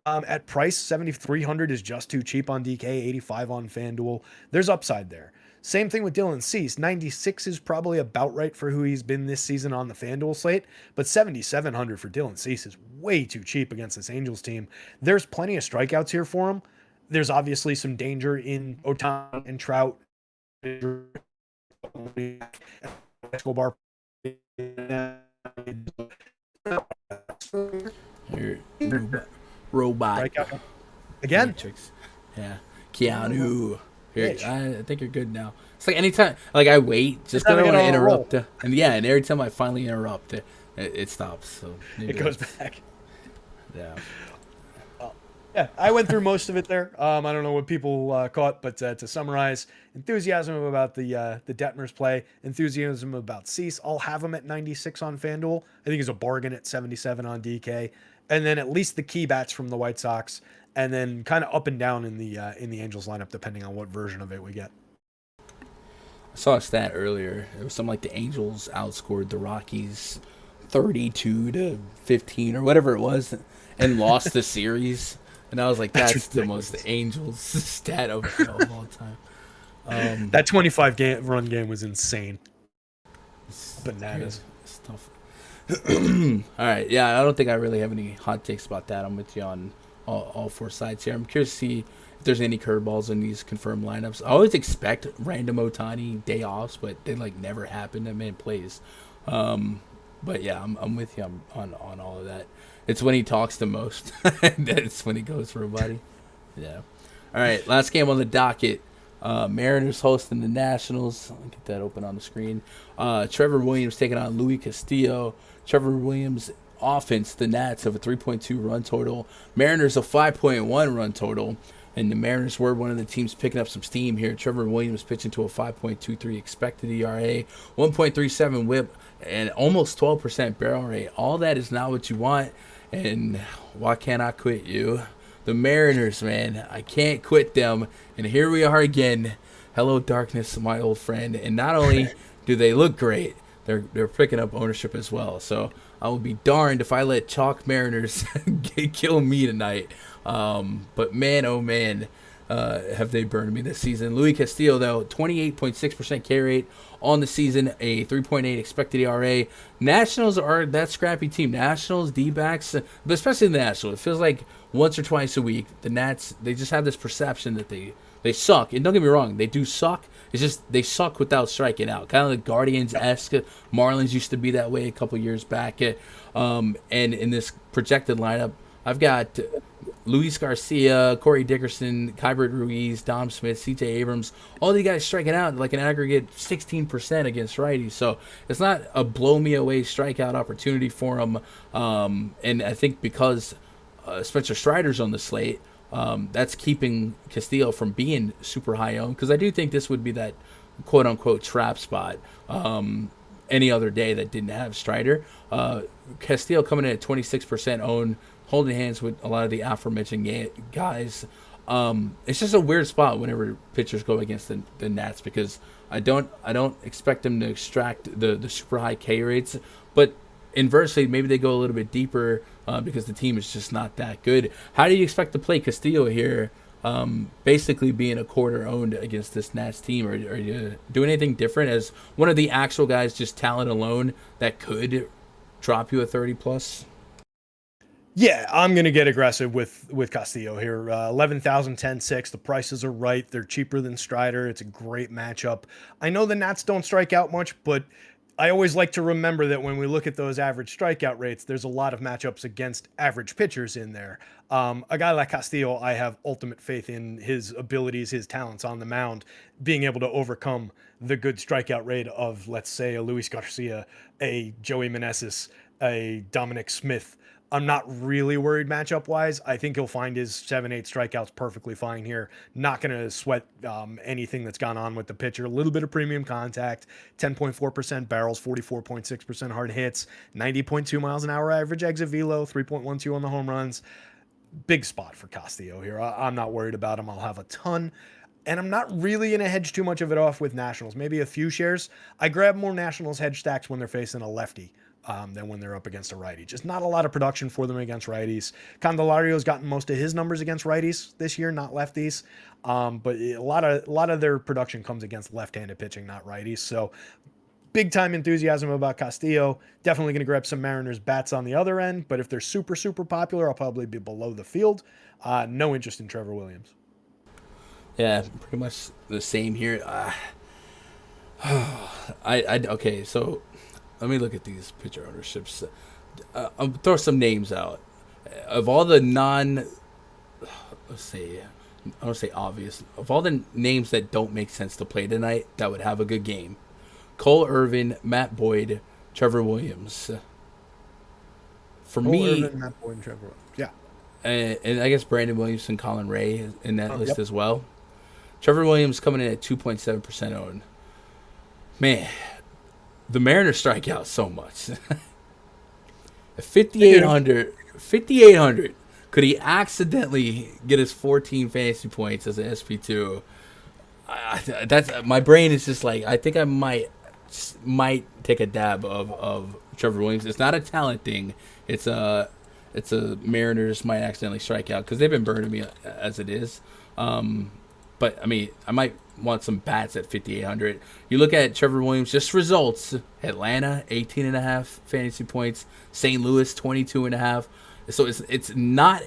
At price, 7,300 is just too cheap on DK, 85 on Fanduel. There's upside there. Same thing with Dylan Cease. 96 is probably about right for who he's been this season on the Fanduel slate, but 7,700 for Dylan Cease is way too cheap against this Angels team. There's plenty of strikeouts here for him. There's obviously some danger in Ohtani and Trout. Escobar. Robot. Again? Matrix. Yeah. Keanu. I think you're good now. It's like anytime, like I wait, just because I want to interrupt. And every time I finally interrupt, it stops. So it goes back. Yeah. Yeah, I went through most of it there. I don't know what people caught, but to summarize, enthusiasm about the Detmers play, enthusiasm about Cease. I'll have him at 96 on FanDuel. I think he's a bargain at 77 on DK. And then at least the key bats from the White Sox, and then kind of up and down in the Angels lineup, depending on what version of it we get. I saw a stat earlier. It was something like the Angels outscored the Rockies 32-15 or whatever it was, and lost the series. And I was like, that's the most Angels stat of all time. That 25-run game was insane. Bananas. It's tough. All right, yeah, I don't think I really have any hot takes about that. I'm with you on all 4 sides here. I'm curious to see if there's any curveballs in these confirmed lineups. I always expect random Ohtani day offs, but they like never happen. That man plays. But yeah, I'm with you on all of that. It's when he talks the most. That's when he goes for a buddy. Yeah. All right, last game on the docket. Mariners hosting the Nationals. I'll get that open on the screen. Trevor Williams taking on Luis Castillo. Trevor Williams offense, the Nats have a 3.2 run total. Mariners a 5.1 run total. And the Mariners were one of the teams picking up some steam here. Trevor Williams pitching to a 5.23 expected ERA, 1.37 whip, and almost 12% barrel rate. All that is not what you want. And why can't I quit you? The Mariners, man. I can't quit them. And here we are again. Hello, darkness, my old friend. And not only do they look great, they're picking up ownership as well. So I will be darned if I let Chalk Mariners kill me tonight. But man, oh man, have they burned me this season. Luis Castillo, though, 28.6% K rate on the season, a 3.8 expected ERA. Nationals are that scrappy team. Nationals, D-backs, but especially the Nationals. It feels like once or twice a week, the Nats, they just have this perception that they suck. And don't get me wrong, they do suck. It's just they suck without striking out. Kind of like Guardians-esque. Marlins used to be that way a couple years back. And in this projected lineup, I've got Luis Garcia, Corey Dickerson, Kybert Ruiz, Dom Smith, C.J. Abrams. All these guys striking out like an aggregate 16% against righties. So it's not a blow-me-away strikeout opportunity for them. And I think because Spencer Strider's on the slate, that's keeping Castillo from being super high owned. Because I do think this would be that quote-unquote trap spot any other day that didn't have Strider. Castillo coming in at 26% owned, holding hands with a lot of the aforementioned guys. It's just a weird spot whenever pitchers go against the Nats, because I don't expect them to extract the super high K rates, but inversely maybe they go a little bit deeper because the team is just not that good. How do you expect to play Castillo here? Basically being a quarter owned against this Nats team, or are you doing anything different as one of the actual guys, just talent alone, that could drop you a 30 plus? Yeah, I'm going to get aggressive with Castillo here. 11,000, 10-6. The prices are right. They're cheaper than Strider. It's a great matchup. I know the Nats don't strike out much, but I always like to remember that when we look at those average strikeout rates, there's a lot of matchups against average pitchers in there. A guy like Castillo, I have ultimate faith in his abilities, his talents on the mound, being able to overcome the good strikeout rate of, let's say, a Luis Garcia, a Joey Meneses, a Dominic Smith. I'm not really worried matchup-wise. I think he'll find his 7-8 strikeouts perfectly fine here. Not going to sweat anything that's gone on with the pitcher. A little bit of premium contact, 10.4% barrels, 44.6% hard hits, 90.2 miles an hour average exit velo, 3.12 on the home runs. Big spot for Castillo here. I'm not worried about him. I'll have a ton. And I'm not really going to hedge too much of it off with Nationals. Maybe a few shares. I grab more Nationals hedge stacks when they're facing a lefty than when they're up against a righty. Just not a lot of production for them against righties. Candelario's gotten most of his numbers against righties this year, not lefties. But a lot of their production comes against left-handed pitching, not righties. So big time enthusiasm about Castillo. Definitely going to grab some Mariners bats on the other end. But if they're super, super popular, I'll probably be below the field. No interest in Trevor Williams. Yeah, pretty much the same here. Okay, so let me look at these pitcher ownerships. I'll throw some names out. Of all the let's say, I don't say obvious, of all the names that don't make sense to play tonight that would have a good game: Cole Irvin, Matt Boyd, Trevor Williams. For me, Irvin, Matt Boyd, and Trevor Williams. Yeah. And I guess Brandon Williamson, Colin Ray in that list as well. Trevor Williams coming in at 2.7% owned. Man, the Mariners strike out so much. 5,800. Could he accidentally get his 14 fantasy points as an SP2? That's my brain is just like, I think I might take a dab of Trevor Williams. It's not a talent thing. It's a Mariners might accidentally strike out because they've been burning me as it is. But I mean, I might want some bats at 5,800. You look at Trevor Williams, just results. Atlanta, 18.5 fantasy points. St. Louis, 22.5. So it's not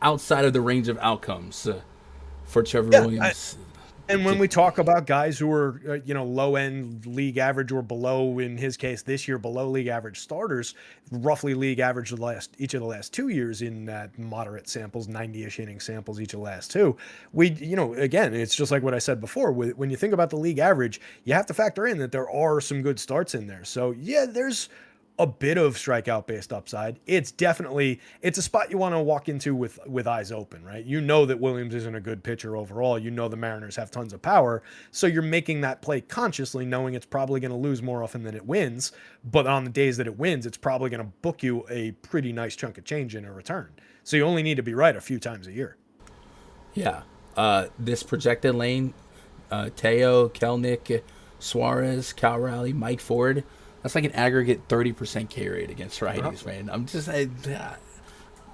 outside of the range of outcomes for Trevor Williams. And when we talk about guys who are, low end league average or below, in his case this year, below league average starters, roughly league average each of the last 2 years in moderate samples, 90-ish inning samples each of the last two. Again, it's just like what I said before. When you think about the league average, you have to factor in that there are some good starts in there. So yeah, there's a bit of strikeout based upside. It's a spot you want to walk into with eyes open, right? You know that Williams isn't a good pitcher overall. You know the Mariners have tons of power. So you're making that play consciously, knowing it's probably going to lose more often than it wins. But on the days that it wins, it's probably going to book you a pretty nice chunk of change in a return. So you only need to be right a few times a year. Yeah. This projected lane, Teo, Kelnick, Suarez, Cal Raleigh, Mike Ford, that's like an aggregate 30% K rate against righties, man.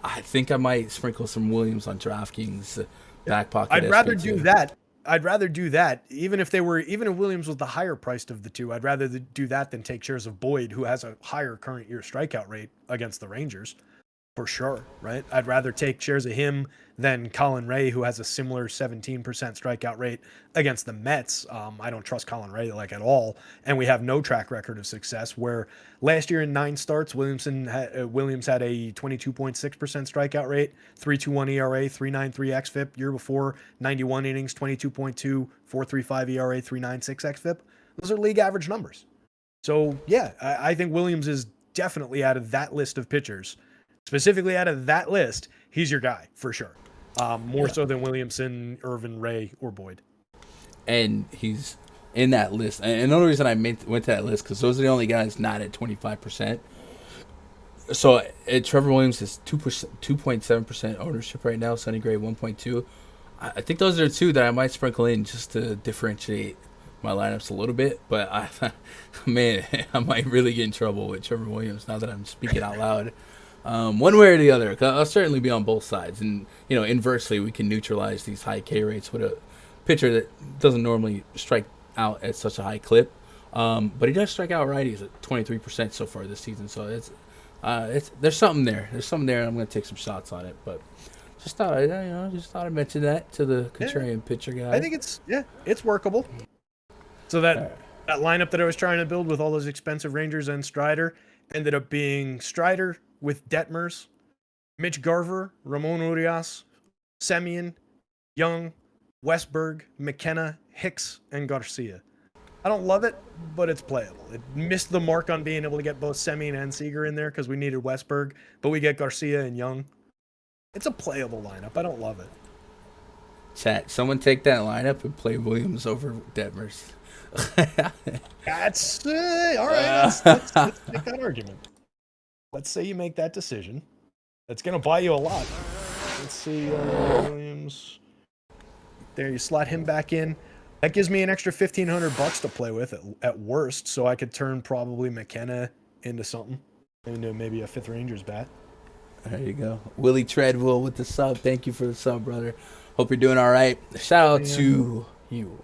I think I might sprinkle some Williams on DraftKings back pocket. I'd rather do that. Even if Williams was the higher priced of the two, I'd rather do that than take shares of Boyd, who has a higher current year strikeout rate against the Rangers. For sure, right? I'd rather take shares of him than Colin Ray, who has a similar 17% strikeout rate against the Mets. I don't trust Colin Ray like at all, and we have no track record of success. Where last year in 9 starts, Williams had a 22.6% strikeout rate, 3.21 ERA, 3.93 xFIP. Year before, 91 innings, 22.2, 4.35 ERA, 3.96 xFIP. Those are league average numbers. So yeah, I think Williams is definitely out of that list of pitchers. Specifically out of that list, he's your guy for sure. More so than Williamson, Irvin, Ray, or Boyd. And he's in that list. And the only reason I went to that list because those are the only guys not at 25%. So Trevor Williams is 2.7% ownership right now. Sonny Gray 1.2. I think those are the two that I might sprinkle in just to differentiate my lineups a little bit. But man, I might really get in trouble with Trevor Williams now that I'm speaking out loud. One way or the other, I'll certainly be on both sides. And, inversely, we can neutralize these high K rates with a pitcher that doesn't normally strike out at such a high clip. But he does strike out righties at 23% so far this season. So there's something there. There's something there, and I'm going to take some shots on it. But just thought I'd mention that to the contrarian pitcher guy. I think it's workable. So that lineup that I was trying to build with all those expensive Rangers and Strider ended up being Strider with Detmers, Mitch Garver, Ramon Urias, Semien, Young, Westberg, McKenna, Hicks, and Garcia. I don't love it, but it's playable. It missed the mark on being able to get both Semien and Seager in there because we needed Westberg, but we get Garcia and Young. It's a playable lineup. I don't love it. Chat, someone take that lineup and play Williams over Detmers. That's all right. Let's make that argument. Let's say you make that decision. That's going to buy you a lot. Let's see, Williams. There, you slot him back in. That gives me an extra $1,500 to play with at worst, so I could turn probably McKenna into something, into maybe a fifth Rangers bat. There you go. Willie Treadwell with the sub. Thank you for the sub, brother. Hope you're doing all right. Shout out to you.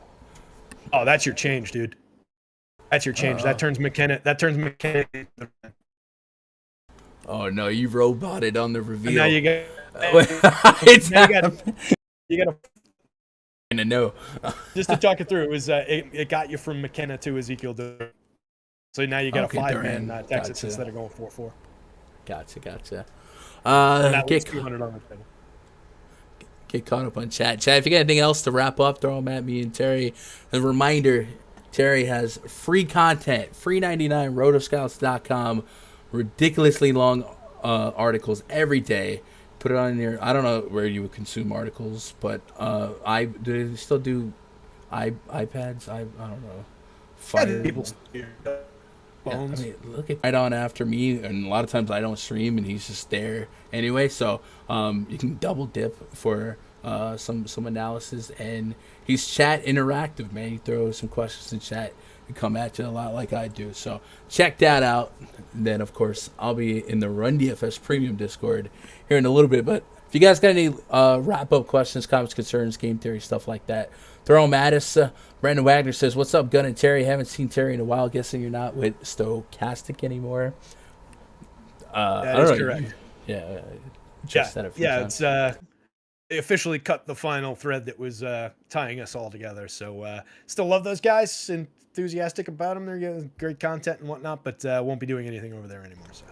Oh, that's your change, dude. That's your change. That turns McKenna. Oh no, you roboted on the reveal. And now you get. You got to know. Just to talk it through, it was it got you from McKenna to Ezekiel Duran. So now you got a 5-man Texas instead of going 4-4. Gotcha. Get 200 on the table. Get caught up on chat. Chat, if you got anything else to wrap up, throw them at me and Terry. A reminder, Terry has free content, free 99, rotoscouts.com, ridiculously long articles every day. Put it on your, I don't know where you would consume articles, but do they still do iPads? I don't know. Fire. People's phones. I mean, look at right on after me, and a lot of times I don't stream, and he's just there anyway. So you can double dip for some analysis, and he's chat interactive, man. He throws some questions in chat and come at you a lot like I do. So check that out. And then of course I'll be in the Run DFS Premium Discord here in a little bit. But if you guys got any wrap up questions, comments, concerns, game theory, stuff like that, throw them at us. Brandon Wagner says, "What's up, Gunn and Terry? Haven't seen Terry in a while. Guessing you're not with Stochastic anymore." That is correct. Yeah. It's they officially cut the final thread that was tying us all together. So still love those guys. Enthusiastic about them. They're getting great content and whatnot, but won't be doing anything over there anymore. So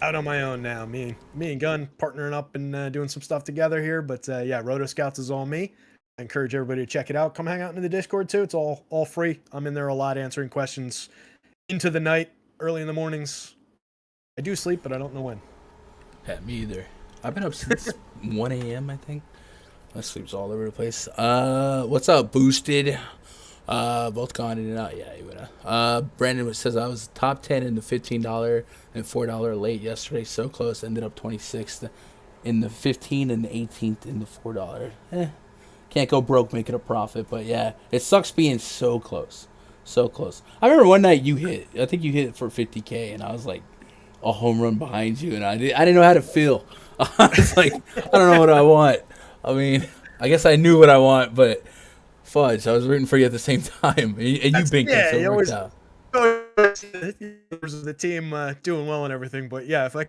out on my own now. Me and Gunn partnering up and doing some stuff together here. But Roto Scouts is all me. I encourage everybody to check it out. Come hang out into the Discord too. It's all free. I'm in there a lot answering questions into the night, early in the mornings. I do sleep, but I don't know when. Yeah, me either. I've been up since 1 a.m., I think. My sleep's all over the place. What's up, Boosted? Both gone in and out. Yeah, you would. Brandon says I was top 10 in the $15 and $4 late yesterday. So close. Ended up 26th in the 15 and the 18th in the $4. Can't go broke making a profit, but yeah, it sucks being so close. So close. I remember one night you hit. I think you hit it for 50K, and I was like a home run behind you, and I didn't know how to feel. I was like, I don't know what I want. I mean, I guess I knew what I want, but fudge, I was rooting for you at the same time, and you binked it, so it worked out. The team doing well and everything, but yeah, if I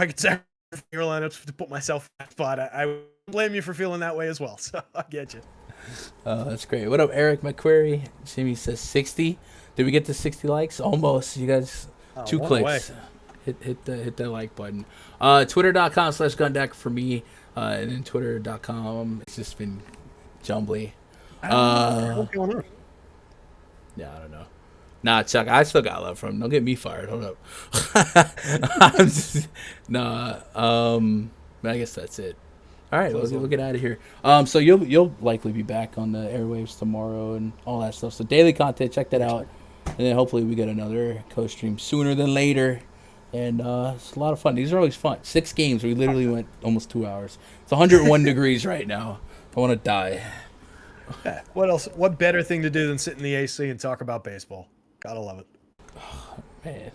could sacrifice your lineups to put myself in that spot. I wouldn't blame you for feeling that way as well. So I get you. Oh, that's great. What up, Eric McQuarrie? Jimmy says 60. Did we get to 60 likes? Almost. You guys, 2 clicks. Hit that like button. Twitter.com/Gundeck for me, and then Twitter.com. It's just been jumbly. What's going on? Yeah, I don't know. Nah, Chuck, I still got love from him. Don't get me fired. Hold up. I guess that's it. All right, we'll get out of here. So you'll likely be back on the airwaves tomorrow and all that stuff. So daily content, check that out, and then hopefully we get another co-stream sooner than later. And it's a lot of fun. These are always fun. 6 games. We literally went almost 2 hours. It's 101 degrees right now. I want to die. Yeah. What else? What better thing to do than sit in the AC and talk about baseball? Gotta love it. Oh, man,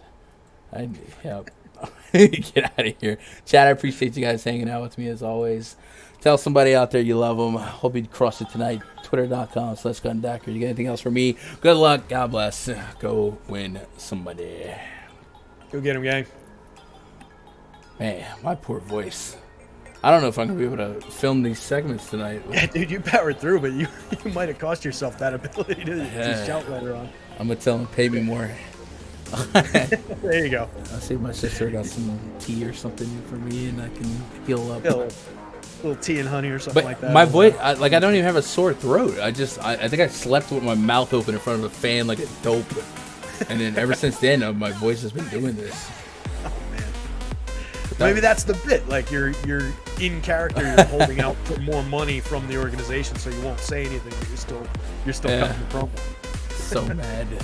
get out of here, Chad. I appreciate you guys hanging out with me as always. Tell somebody out there you love them. Hope you crush it tonight. Twitter.com/Gundecker. You got anything else for me? Good luck. God bless. Go win somebody. Go get him, gang. Man, my poor voice. I don't know if I'm going to be able to film these segments tonight. Yeah, dude, you powered through, but you might have cost yourself that ability to shout later on. I'm going to tell him, pay me more. There you go. I'll see if my sister got some tea or something for me, and I can heal up. A little tea and honey or something like that. My voice, I don't even have a sore throat. I think I slept with my mouth open in front of a fan like a dope. And then ever since then, my voice has been doing this. Oh, man. Maybe that's the bit. Like, you're in character, you're holding out for more money from the organization, so you won't say anything, but you're still coming from it. So mad.